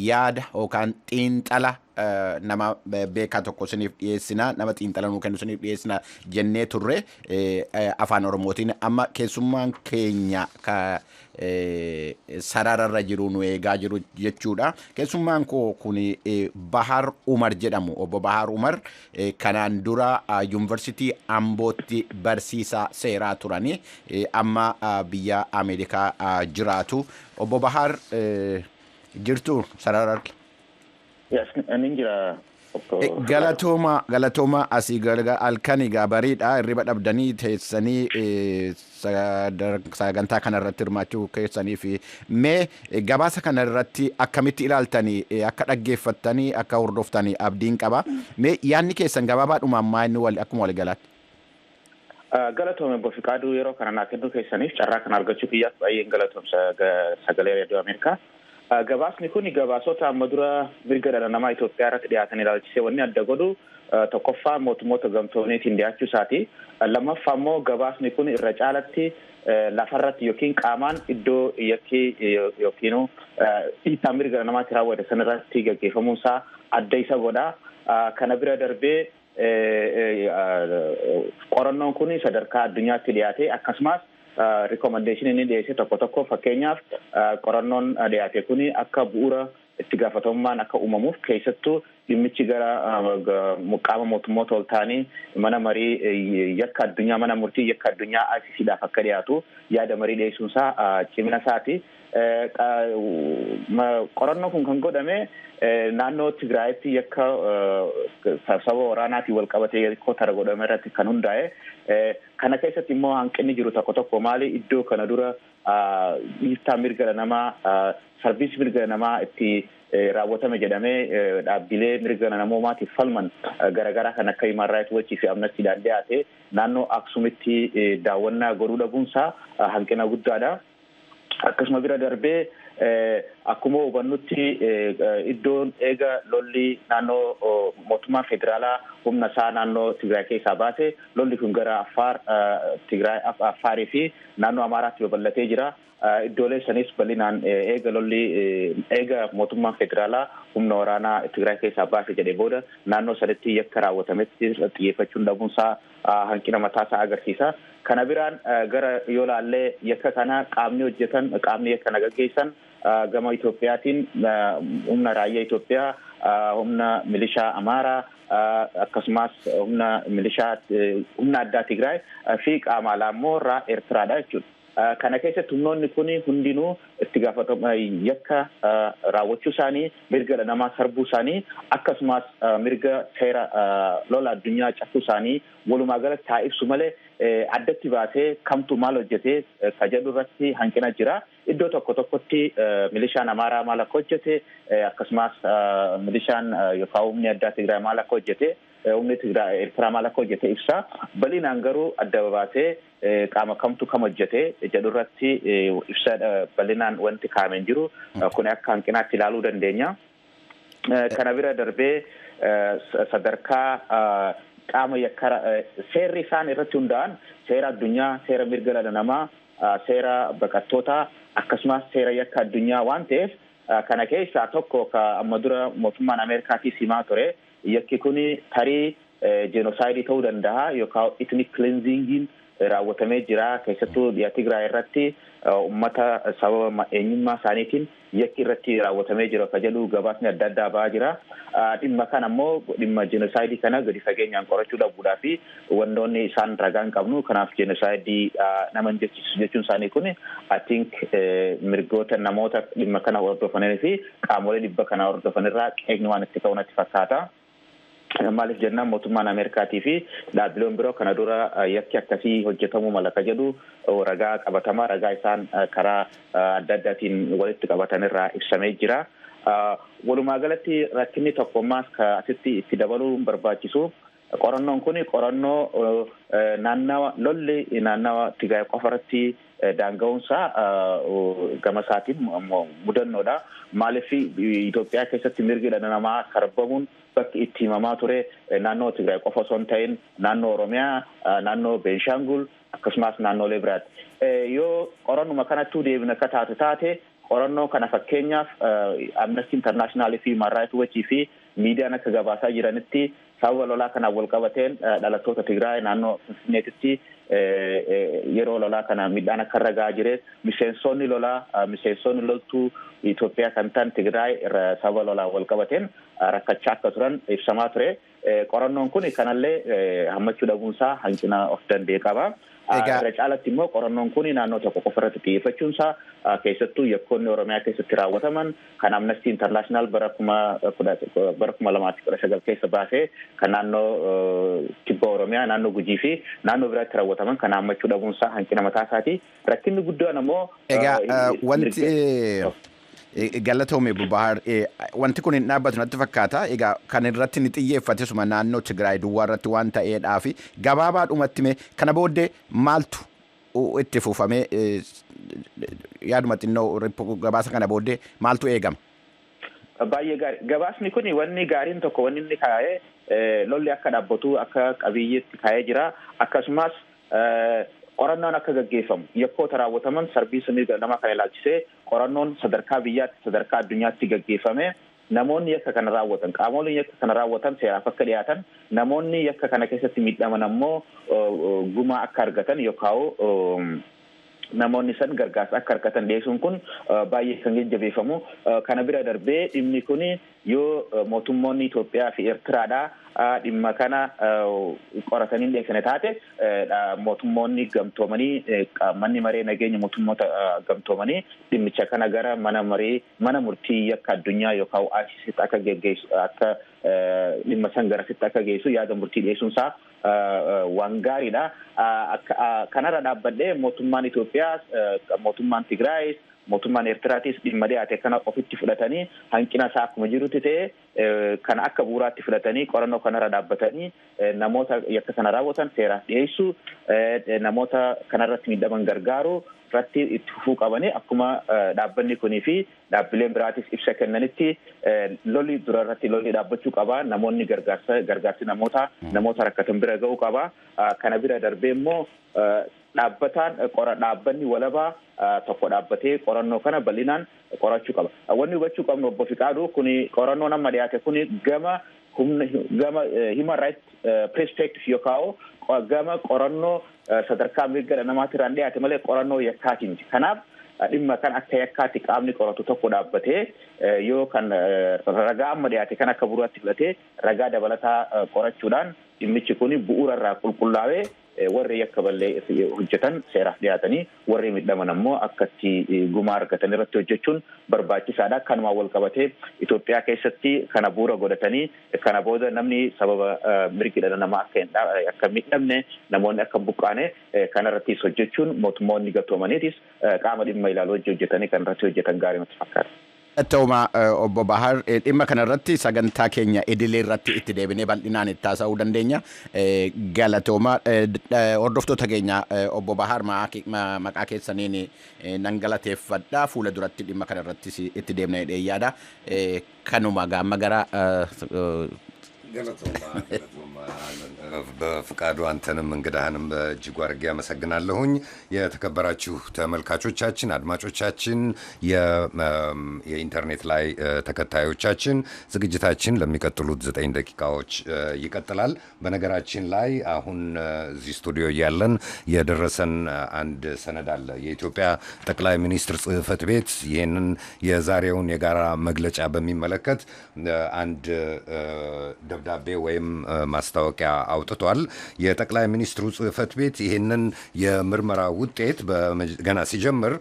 yaada yookaan xiinxala nama beekaa tokko isiniif dhiyeessina, nama xiinxala nuu kennu isiniif dhiyeessina jennee turre afaan Oromootiin. Amma keessummaan keenya sarararra jiru nu eegaa jiru jechuudha. Keessummaan koo kun Bahar Umar jedhamu. Obbo Bahar Umar kanaan dura yuunivarsiitii Ambootti barsiisaa seeraa turani. Amma biyya Ameerikaa jiraatu. Obbo Bahar jirtu sarararra? Yes, ninjira. Galatooma asii halkanii gaabariidha. Hirriba dhabdanii teessanii sagantaa kanarratti hirmaachuu keessanii fi mee gabaasa kanarratti akkamitti ilaaltanii akka dhaggeeffattanii akka hordoftanii abdiin qaba. Mee yaadni keessan gabaabaadhumaan maa inni akkuma waliigalaatti? Galatoome Bofiqaaduu yeroo kana naa kennuu keessaniif carraa kan argachuu kiyyaaf baay'een galatoomsa sagalee reediyoo Ameerikaa. Gabaasni kun gabaasota amma dura mirga dhala namaa Itoophiyaa irratti dhiyaatan ilaalchisee wanni adda godhu tokkoffaa mootummoota gamtoomaniitiin dhiyaachuu isaati. Lammaffaa immoo gabaasni kun irra caalatti lafarratti yookiin qaamaan iddoo yakkii yookiin dhiittaa mirga dhala namaatti raawwate sanarratti gaggeeffamuun isaa adda isa godha. kana bira darbee qorannoon kun sadarkaa addunyaatti dhiyaate akkasumas recommendation inni dhiyeesse tokko fakkeenyaaf qorannoon dhiyaate kun akka bu'uura itti gaafatamummaan akka uumamuuf keessattuu dhimmichi gara qaama mootummoota ol ta'anii mana marii yakka addunyaa mana murtii yakka addunyaa ICCdhaaf akka dhiyaatu yaada marii dhiyeessuunsaa cimina isaati. Qorannoon kun kan godhame naannoo Tigraayitti yakka saba waraanaatiin wal qabatee yakkoota godhame irratti kan hundaa'e. Kana keessatti immoo hanqinni jiru tokko maali iddoo kana dura dhiittaa mirga namaa sarbiis mirga namaa itti raawwatame jedhamee dhaabbilee mirga namoomaatiif falman garaagaraa kan akka Human Rights Watch fi Amnestyidhaan dhiyaate naannoo Aksuumitti daawwannaa godhuu dhabuunsaa hanqina guddaadha. Akkasuma bira darbee akkuma hubannutti iddoon eega lolli naannoo mootummaa federaalaa humna isaa naannoo Tigraay keessaa baase lolli kun gara Affaarii fi naannoo Amaaraatti babal'atee jira. Iddoolee sanis bal'inaan eega mootummaa federaalaa humna waraanaa Tigraay keessaa baase jedhee booda naannoo sanitti yakka raawwatametti xiyyeeffachuun dhabuunsaa hanqina mataasaa agarsiisa. Kana biraan gara yoo laallee yakka kana qaamni yakka nagaggeessan gama Itoophiyaatiin humna raayyaa Itoophiyaa, humna milishaa Amaaraa akkasumas humna addaa Tigraay fi qaama alaammoo irraa Eertiraadha jechuudha. Kana keessatti humnoonni kun hundinuu itti gaafatama yakka raawwachuu isaanii mirga namaa sarbuu isaanii akkasumas mirga seera lola addunyaa cabsuu isaanii walumaa galatti haa ibsu malee addatti baasee kamtu maal hojjetee ka jedhu irratti hanqina jira. Iddoo tokkotti milishaan Amaaraa maal akka hojjete akkasumas milishaan yookaan humni addaa Tigraay maal akka hojjete humni Tigraay Eertiraa maal akka hojjete ibsa. Bal'inaan garuu adda baasee qaama kamtu kam hojjete jedhu irratti ibsa bal'inaan wanti kaa'amee jiru kun akka hanqinaatti ilaaluu dandeenya. Kana bira darbee sadarkaa qaama yakka seerri isaan irratti hundaa'an seera addunyaa, seera mirga dhala namaa, seera baqattootaa akkasumas seera yakka addunyaa waan ta'eef kana keessaa tokko amma dura mootummaan Ameerikaatii himaa ture yakki kun tarii jenosaayidii ta'uu danda'a yookaan ethnic cleansing raawwatamee jira keessattuu dhiyaa Tigraay irratti uummata sababa eenyummaa isaaniitiin yakki irratti raawwatamee jira ka jedhu gabaasni adda addaa ba'aa jira. Dhimma kana ammoo dhimma jenosaayidii kana gadi fageenyaan qorachuu dhabuudhaa fi wantoonni isaan ragaan qabnu kanaaf jenosaayidii nama jechuun isaanii kun I think mirgoota namoota dhimma kana hordofanii fi qaamolee dhibba kana hordofanirraa qeeqni waan itti ta'u natti fakkaata. Maaliif jennaan mootummaan Ameerikaatii fi dhaabbileen biroo kana dura yakki akkasii hojjetamuu mala ka jedhu ragaa qabatamaa ragaa isaan karaa adda addaatiin walitti qabatanirraa ibsamee jira. Walumaa galatti rakkinni tokkommaas asitti itti dabaluu barbaachisu qorannoon kun qorannoo lolli naannawa Tigraay qofarratti daanga'uunsaa gama isaatiin mudannoodha. Maaliif Itoophiyaa keessatti mirgi dhala namaa sarbamuun bakki itti himamaa ture naannoo Tigraay qofa osoo hin ta'in naannoo Oromiyaa, naannoo Beenshaangul akkasumas naannoolee biraatti. Yoo qorannuma kanattuu deebina akka taate qorannoo kana fakkeenyaaf Amnesty International fi Human Rights Watch fi miidiyaan akka gabaasaa jiranitti sababa lolaa kanaan wal qabateen dhalattoota Tigraay naannoo Finfinneetitti yeroo lolaa kana miidhaan akka irra gahaa jire miseensonni loltuu Itoophiyaa kan ta'an Tigraay sababa lolaa wal qabateen rakkachaa akka turan ibsamaa ture. Qorannoon kun kanallee hammachuu dhabuunsaa hanqina of danda'e qaba. Irra caalatti immoo qorannoon kun naannoo tokko qofa irratti xiyyeeffachuunsaa keessattuu yakkoonni Oromiyaa keessatti raawwataman kan Amnesty International bara 2019 keessa baasee kan naannoo kibba Oromiyaa, naannoo Gujii fi naannoo biraatti raawwataman kan hammachuu dhabuunsaa hanqina mataa isaati. Rakkinni guddaan ammoo wanti galatoome Bahar wanti kun hin dhaabbatu natti fakkaata. Egaa kan irratti ni xiyyeeffate suma naannoo Tigraay duwwaa irratti waan ta'eedhaaf gabaabaadhumatti mee kana booddee maaltu itti fufamee yaaduma xinnoo gabaasa kana booddee maaltu eegama? Baay'ee gaarii. Gabaasni kun wanni gaariin tokko wanni inni kaa'ee lolli akka dhaabbatu akka qabiyyeetti kaa'ee jira. Akkasumas qorannoon akka gaggeeffamu yakkoota raawwataman sarbiisa mirga namaa kana ilaalchisee qorannoon sadarkaa biyyaatti sadarkaa addunyaatti gaggeeffame namoonni yakka kana raawwatan qaamoleen yakka kana raawwatan seeraaf akka dhiyaatan namoonni yakka kana keessatti miidhaman ammoo gumaa akka argatan yookaan namoonni san gargaarsa akka argatan dhiyeessuun kun baay'ee kan jajjabeeffamu kana bira darbee dhimmi kun yoo mootummoonni Itoophiyaa fi Eertiraadhaa dhimma kana qoratanii dhiyeessane taate mootummoonni gamtoomanii qaamni maree nageenya mootummoota gamtoomanii dhimmicha kana gara mana murtii yakka addunyaa yookaan ICCtti akka geggeessu akka dhimma san garasitti akka geessu yaada murtii dhiyeessuunsaa waan gaariidha. Kanarra dhaabbadhee mootummaan Itoophiyaa, mootummaan Tigraay, mootummaan Eertiraatis dhimma dhiyaate kana ofitti fudhatanii hanqina isaa akkuma jirutti ta'e kana akka bu'uuraatti fudhatanii qorannoo kanarra dhaabbatanii namoota yakka kana raawwatan seeraaf dhiyeessu, namoota kanarratti miidhaman gargaaru irratti itti fufuu qabanii akkuma dhaabbanni kunii fi dhaabbileen biraatis ibsa kennanitti lolli durarratti lolli dhaabbachuu qaba. Namoonni gargaarsi namoota rakkatan bira ga'uu qaba. Kana bira darbee immoo dhaabbanni walabaa tokko dhaabbatee qorannoo kana bal'inaan qorachuu qaba. Wanni hubachuu qabnu obbo Fiqaaduu kuni qorannoo nama dhiyaate kuni gama human rights perspective yookaan gama qorannoo sadarkaa mirga namaatirraan dhiyaate malee qorannoo yakkaatiin. Kanaaf dhimma kan akka yakkaatti qaamni qoratu tokko dhaabbatee yoo kan ragaa amma dhiyaate kan akka bu'uuraatti fudhatee ragaa dabalataa qorachuudhaan dhimmichi kun bu'uurarraa qulqullaa'ee warri yakka ballee hojjetan seeraaf dhiyaatanii warri miidhaman ammoo akkatti gumaa argatan irratti hojjechuun barbaachisaadha. Kanumaan wal qabatee Itoophiyaa keessatti kana bu'uura godhatanii kana booda namni sababa mirgi dhala namaa akka miidhamne namoonni akka buqqaane kanarrattis hojjechuun mootummoonni gamtoomaniitis qaama dhimma ilaaluu hojjetanii kanarratti hojjetan gaarii natti fakkaata. Ta'uma obbo Bahar dhimma kanarratti sagantaa keenya idilee irratti itti deebinee bal'inaan itti haasa'uu dandeenya. Galatooma hordoftoota keenya obbo Bahar maqaa keessaniin nan galateeffadha. Fuula duratti dhimma kanarrattis itti deemnee yaada. Kanuma gaamma gara በፍቃዱ አንተንም እንግዳህንም በእጅጉ አድርጌ አመሰግናለሁኝ። የተከበራችሁ ተመልካቾቻችን፣ አድማጮቻችን፣ የኢንተርኔት ላይ ተከታዮቻችን ዝግጅታችን ለሚቀጥሉት 9 ደቂቃዎች ይቀጥላል። በነገራችን ላይ አሁን እዚህ ስቱዲዮ እያለን የደረሰን አንድ ሰነድ አለ። የኢትዮጵያ ጠቅላይ ሚኒስትር ጽሕፈት ቤት ይህንን የዛሬውን የጋራ መግለጫ በሚመለከት አንድ ደብዳቤ ወይም ማስታወቂያ አውጥቷል። የጠቅላይ ሚኒስትሩ ጽሕፈት ቤት ይህንን የምርመራ ውጤት ገና ሲጀምር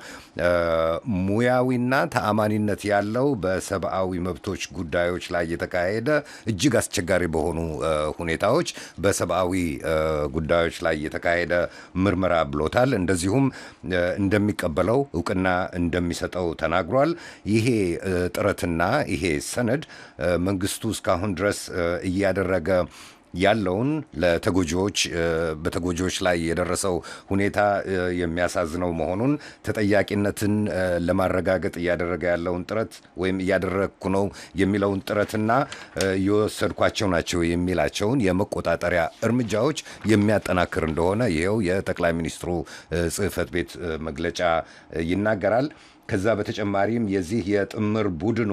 ሙያዊና ተአማኒነት ያለው በሰብአዊ መብቶች ጉዳዮች ላይ የተካሄደ እጅግ አስቸጋሪ በሆኑ ሁኔታዎች በሰብአዊ ጉዳዮች ላይ የተካሄደ ምርመራ ብሎታል። እንደዚሁም እንደሚቀበለው እውቅና እንደሚሰጠው ተናግሯል። ይሄ ጥረትና ይሄ ሰነድ መንግስቱ እስካሁን ድረስ እያደረገ ያለውን በተጎጂዎች ላይ የደረሰው ሁኔታ የሚያሳዝነው መሆኑን ተጠያቂነትን ለማረጋገጥ እያደረገ ያለውን ጥረት ወይም እያደረግኩ ነው የሚለውን ጥረትና የወሰድኳቸው ናቸው የሚላቸውን የመቆጣጠሪያ እርምጃዎች የሚያጠናክር እንደሆነ ይኸው የጠቅላይ ሚኒስትሩ ጽሕፈት ቤት መግለጫ ይናገራል። ከዛ በተጨማሪም የዚህ የጥምር ቡድኑ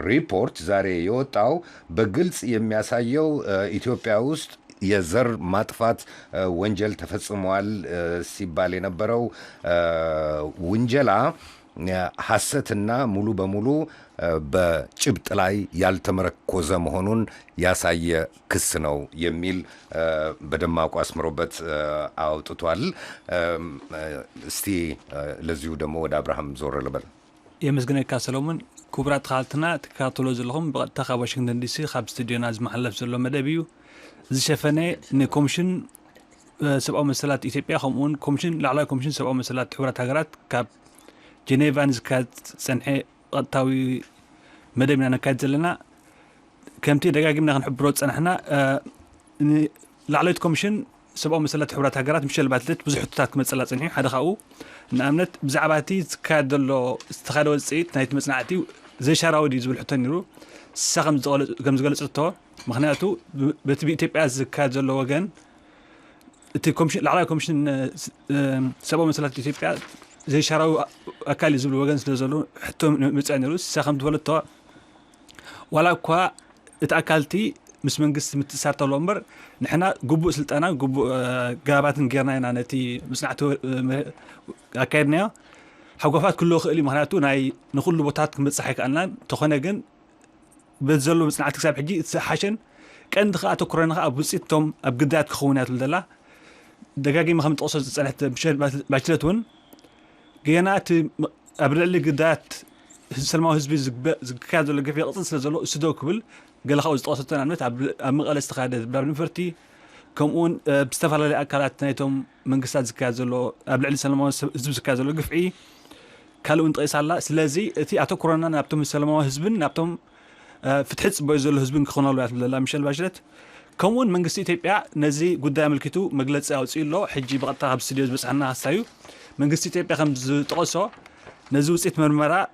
ሪፖርት ዛሬ የወጣው በግልጽ የሚያሳየው ኢትዮጵያ ውስጥ የዘር ማጥፋት ወንጀል ተፈጽሟል ሲባል የነበረው ውንጀላ ሐሰትና ሙሉ በሙሉ በጭብጥ ላይ ያልተመረኮዘ መሆኑን ያሳየ ክስ ነው የሚል በደማቁ አስምሮበት አውጥቷል። እስቲ ለዚሁ ደግሞ ወደ አብርሃም ዞር ልበል። የመስገነካ ሰሎሞን ክቡራት ተኻልትና ተከታተሎ ዘለኹም ብቐጥታ ካብ ዋሽንግተን ዲሲ ካብ ስቱድዮና ዝመሓለፍ ዘሎ መደብ እዩ። ዝሸፈነ ንኮሚሽን ሰብኣዊ መሰላት ኢትዮጵያ ከምኡውን ላዕለዋይ ኮሚሽን ሰብኣዊ መሰላት ሕቡራት ሃገራት ካብ ጀኔቫን ዝካየድ ፀንሐ ቀጥታዊ መደብና ነካየድ ዘለና ከምቲ ደጋጊምና ክንሕብሮ ፀናሕና ላዕለዋይት ኮሚሽን ሰብኣዊ መሰላት ሕቡራት ሃገራት ሚሸል ባትሌት ብዙሕ ሕቶታት ክመፅላ ፀኒሑ ሓደ ካብኡ ንኣብነት ብዛዕባ እቲ ዝካየድ ዘሎ ዝተኻየደ ውፅኢት ናይቲ መፅናዕቲ ዘይሻራዊ ድዩ ዝብል ሕቶ ነይሩ። ንሳ ከም ዝገለፀቶ ምክንያቱ በቲ ብኢትዮጵያ ዝካየድ ዘሎ ወገን እቲ ላዕለዋይ ኮሚሽን ሰብኣዊ መሰላት ኢትዮጵያ زي شراو أكل يزبل وجنس لزلون حتى متعني روس سخمت ولدتها ولا كوا اتأكلتي مش منقص متسارت الأمر نحنا جبوا سلطنا جبوا جابات نجرنا هنا نتي مسنعتو أكيدنا حقوقات كله خلي مهناتو ناي نقول له بطات متصحك أننا تخنا جن بتزلوا مسنعتك ساب حجي حشن كأن دخلت كورونا أبوسيتهم أبجدات خونات لله دقاقي ما خمت قصص سنحت بشر باشلتون جينات أبرد اللي قدات سلموا حزبي زكادو اللي في قطن سلزلو سدو قبل قال خوز قصتنا عملت مقال استخادة باب نفرتي كمون بستفر لي أكلات نيتهم منقصات زكادو قبل اللي سلموا حزب زكادو قفعي كالو انتقيس على سلازي تي أعطو كورونا نابتهم سلموا حزبن نابتهم فتحت بويزلو حزبن كخونا له لا مشل باشلت كمون منقص إثيوبيا نزي قدام الكتو مقلت أو تسيلو حجي بقطعها بستديوز بس عنا هسايو منقص إثيوبيا خمس تقصو نزو سيت مرمرة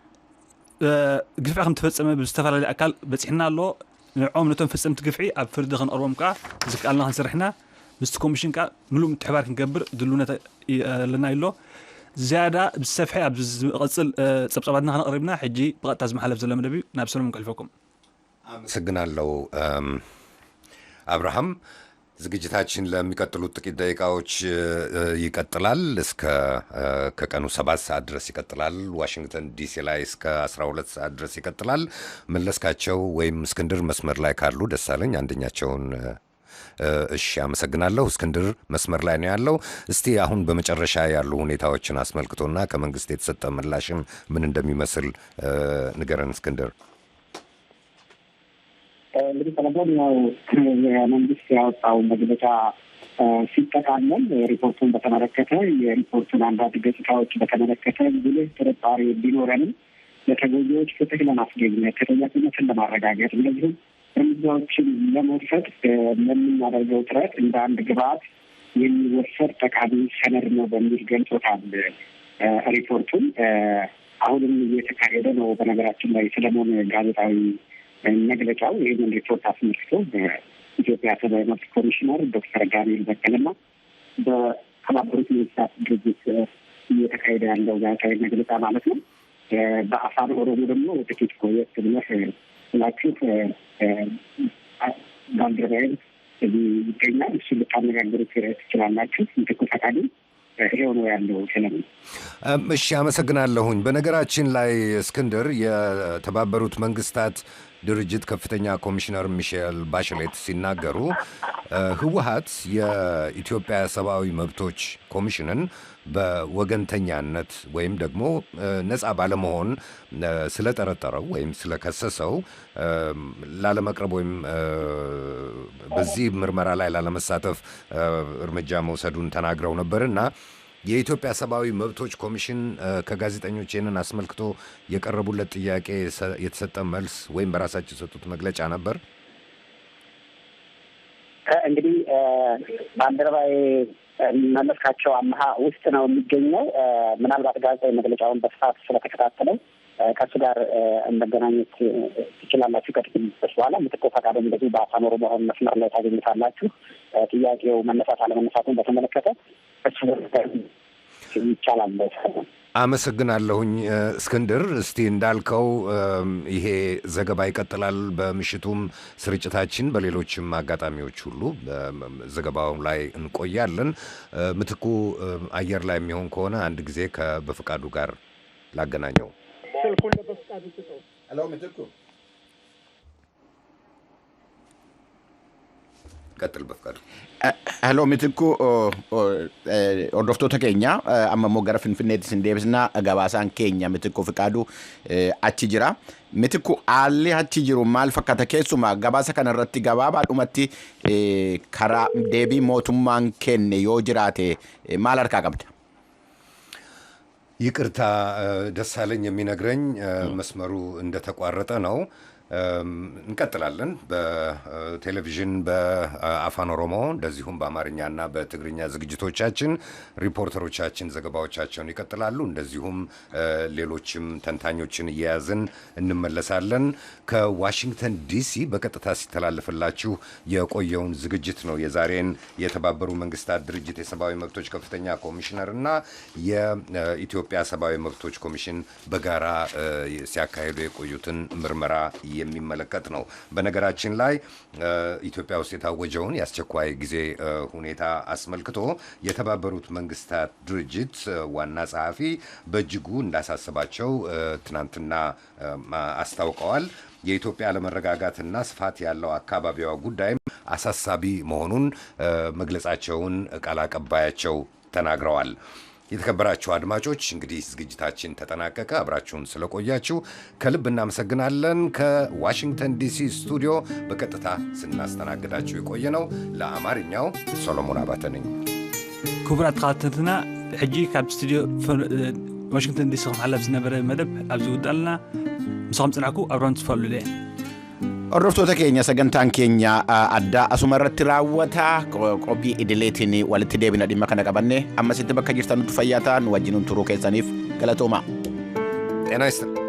قفعي خم تفصم بستفر لي أكل بس إحنا له نعوم نتم فصم تقفعي أبفرد خن أروم كا زك الله نسرحنا مستكومشين كا ملوم تحبارك نكبر دلونا لنا يلو زيادة بالسفحة قصل سبسباتنا خن قريبنا حجي بقى تازم حلف زلمة نبي نابسلم كلفكم سجنا له أبراهام ዝግጅታችን ለሚቀጥሉት ጥቂት ደቂቃዎች ይቀጥላል እስከ ከቀኑ 7 ሰዓት ድረስ ይቀጥላል ዋሽንግተን ዲሲ ላይ እስከ 12 ሰዓት ድረስ ይቀጥላል መለስካቸው ወይም እስክንድር መስመር ላይ ካሉ ደሳለኝ አንደኛቸውን እሺ አመሰግናለሁ እስክንድር መስመር ላይ ነው ያለው እስቲ አሁን በመጨረሻ ያሉ ሁኔታዎችን አስመልክቶና ከመንግስት የተሰጠ ምላሽም ምን እንደሚመስል ንገረን እስክንድር እንግዲህ ሰለሞን ያው የመንግስት ያወጣው መግለጫ ሲጠቃለል ሪፖርቱን በተመለከተ የሪፖርቱን አንዳንድ ገጽታዎች በተመለከተ ጉልህ ጥርጣሬ ቢኖረንም ለተጎጂዎች ፍትህ ለማስገኘት ተጠያቂነትን ለማረጋገጥ እንደዚሁም እርምጃዎችን ለመውሰድ ለምናደርገው ጥረት እንደ አንድ ግብዓት የሚወሰድ ጠቃሚ ሰነድ ነው በሚል ገልጾታል ሪፖርቱን አሁንም እየተካሄደ ነው በነገራችን ላይ ሰለሞን ጋዜጣዊ መግለጫው ይህንን ሪፖርት አስመልክቶ በኢትዮጵያ ሰብአዊ መብት ኮሚሽነር ዶክተር ጋኔል በቀለና በተባበሩት መንግስታት ድርጅት እየተካሄደ ያለው ጋዜጣዊ መግለጫ ማለት ነው። በአፋን ኦሮሞ ደግሞ ጥቂት ቆየት ብለህ ስላችሁ ባልደረባዬ ይገኛል። እሱ ልታነጋግሩት ትችላላችሁ። ምትኩ ፈቃዱ ይሄው ነው ያለው ሰለሞን። እሺ አመሰግናለሁኝ። በነገራችን ላይ እስክንድር የተባበሩት መንግስታት ድርጅት ከፍተኛ ኮሚሽነር ሚሼል ባሽሌት ሲናገሩ ህወሓት የኢትዮጵያ ሰብአዊ መብቶች ኮሚሽንን በወገንተኛነት ወይም ደግሞ ነፃ ባለመሆን ስለጠረጠረው ወይም ስለከሰሰው ላለመቅረብ ወይም በዚህ ምርመራ ላይ ላለመሳተፍ እርምጃ መውሰዱን ተናግረው ነበርና የኢትዮጵያ ሰብአዊ መብቶች ኮሚሽን ከጋዜጠኞች ይህንን አስመልክቶ የቀረቡለት ጥያቄ የተሰጠ መልስ ወይም በራሳቸው የሰጡት መግለጫ ነበር። እንግዲህ ባልደረባዬ መለስካቸው አምሃ ውስጥ ነው የሚገኘው። ምናልባት ጋዜጣዊ መግለጫውን በስፋት ስለተከታተለው ከእሱ ጋር መገናኘት ትችላላችሁ። ከጥቂት በኋላ ምትኮ ፈቃዱ እንደዚሁ በአፋን ኦሮሞ መሆን መስመር ላይ ታገኙታላችሁ። ጥያቄው መነሳት አለመነሳቱን በተመለከተ እሱ ይቻላል። አመሰግናለሁኝ እስክንድር። እስቲ እንዳልከው ይሄ ዘገባ ይቀጥላል በምሽቱም ስርጭታችን፣ በሌሎችም አጋጣሚዎች ሁሉ ዘገባው ላይ እንቆያለን። ምትኩ አየር ላይ የሚሆን ከሆነ አንድ ጊዜ በፍቃዱ ጋር ላገናኘው። ስልኩን ለበፍቃዱ ስጠው። ሄሎ ምትኩ ቀጥል በፍቃዱ። ሄሎ ምትኩ hordoftoota keenya amma immoo gara finfinneetti sin deebisna gabaasaan keenya ምትኩ ፍቃዱ achi jira. ምትኩ haalli achi jiru maal fakkaata keessumaa gabaasa kana irratti gabaabaadhumatti karaa deebii mootummaan kenne yoo jiraate maal harkaa qabda? ይቅርታ ደሳለኝ የሚነግረኝ መስመሩ እንደተቋረጠ ነው። እንቀጥላለን። በቴሌቪዥን በአፋን ኦሮሞ እንደዚሁም በአማርኛና በትግርኛ ዝግጅቶቻችን ሪፖርተሮቻችን ዘገባዎቻቸውን ይቀጥላሉ። እንደዚሁም ሌሎችም ተንታኞችን እየያዝን እንመለሳለን። ከዋሽንግተን ዲሲ በቀጥታ ሲተላለፍላችሁ የቆየውን ዝግጅት ነው የዛሬን የተባበሩ መንግስታት ድርጅት የሰብአዊ መብቶች ከፍተኛ ኮሚሽነር እና የኢትዮጵያ ሰብአዊ መብቶች ኮሚሽን በጋራ ሲያካሂዱ የቆዩትን ምርመራ የሚመለከት ነው። በነገራችን ላይ ኢትዮጵያ ውስጥ የታወጀውን የአስቸኳይ ጊዜ ሁኔታ አስመልክቶ የተባበሩት መንግስታት ድርጅት ዋና ጸሐፊ በእጅጉ እንዳሳሰባቸው ትናንትና አስታውቀዋል። የኢትዮጵያ አለመረጋጋትና ስፋት ያለው አካባቢዋ ጉዳይም አሳሳቢ መሆኑን መግለጻቸውን ቃል አቀባያቸው ተናግረዋል። የተከበራችሁ አድማጮች እንግዲህ ዝግጅታችን ተጠናቀቀ። አብራችሁን ስለቆያችሁ ከልብ እናመሰግናለን። ከዋሽንግተን ዲሲ ስቱዲዮ በቀጥታ ስናስተናግዳችሁ የቆየ ነው ለአማርኛው ሰሎሞን አባተ ነኝ። ክቡራት ተኸታተልትና ሕጂ ካብ ስቱዲዮ ዋሽንግተን ዲሲ ክመሓለፍ ዝነበረ መደብ ኣብዚ ውዳልና ምስኹም ፅናዕኩ ኣብሮን ትፈልሉ እየ Hordoftoota keenya sagantaan keenya addaa asuma irratti raawwata qophii idileetiin walitti deebina dhimma kana qabanne ammasitti bakka jirtan nutti fayyaa ta'an wajjinuun turuu keessaniif galatooma. ጤና ይስጥ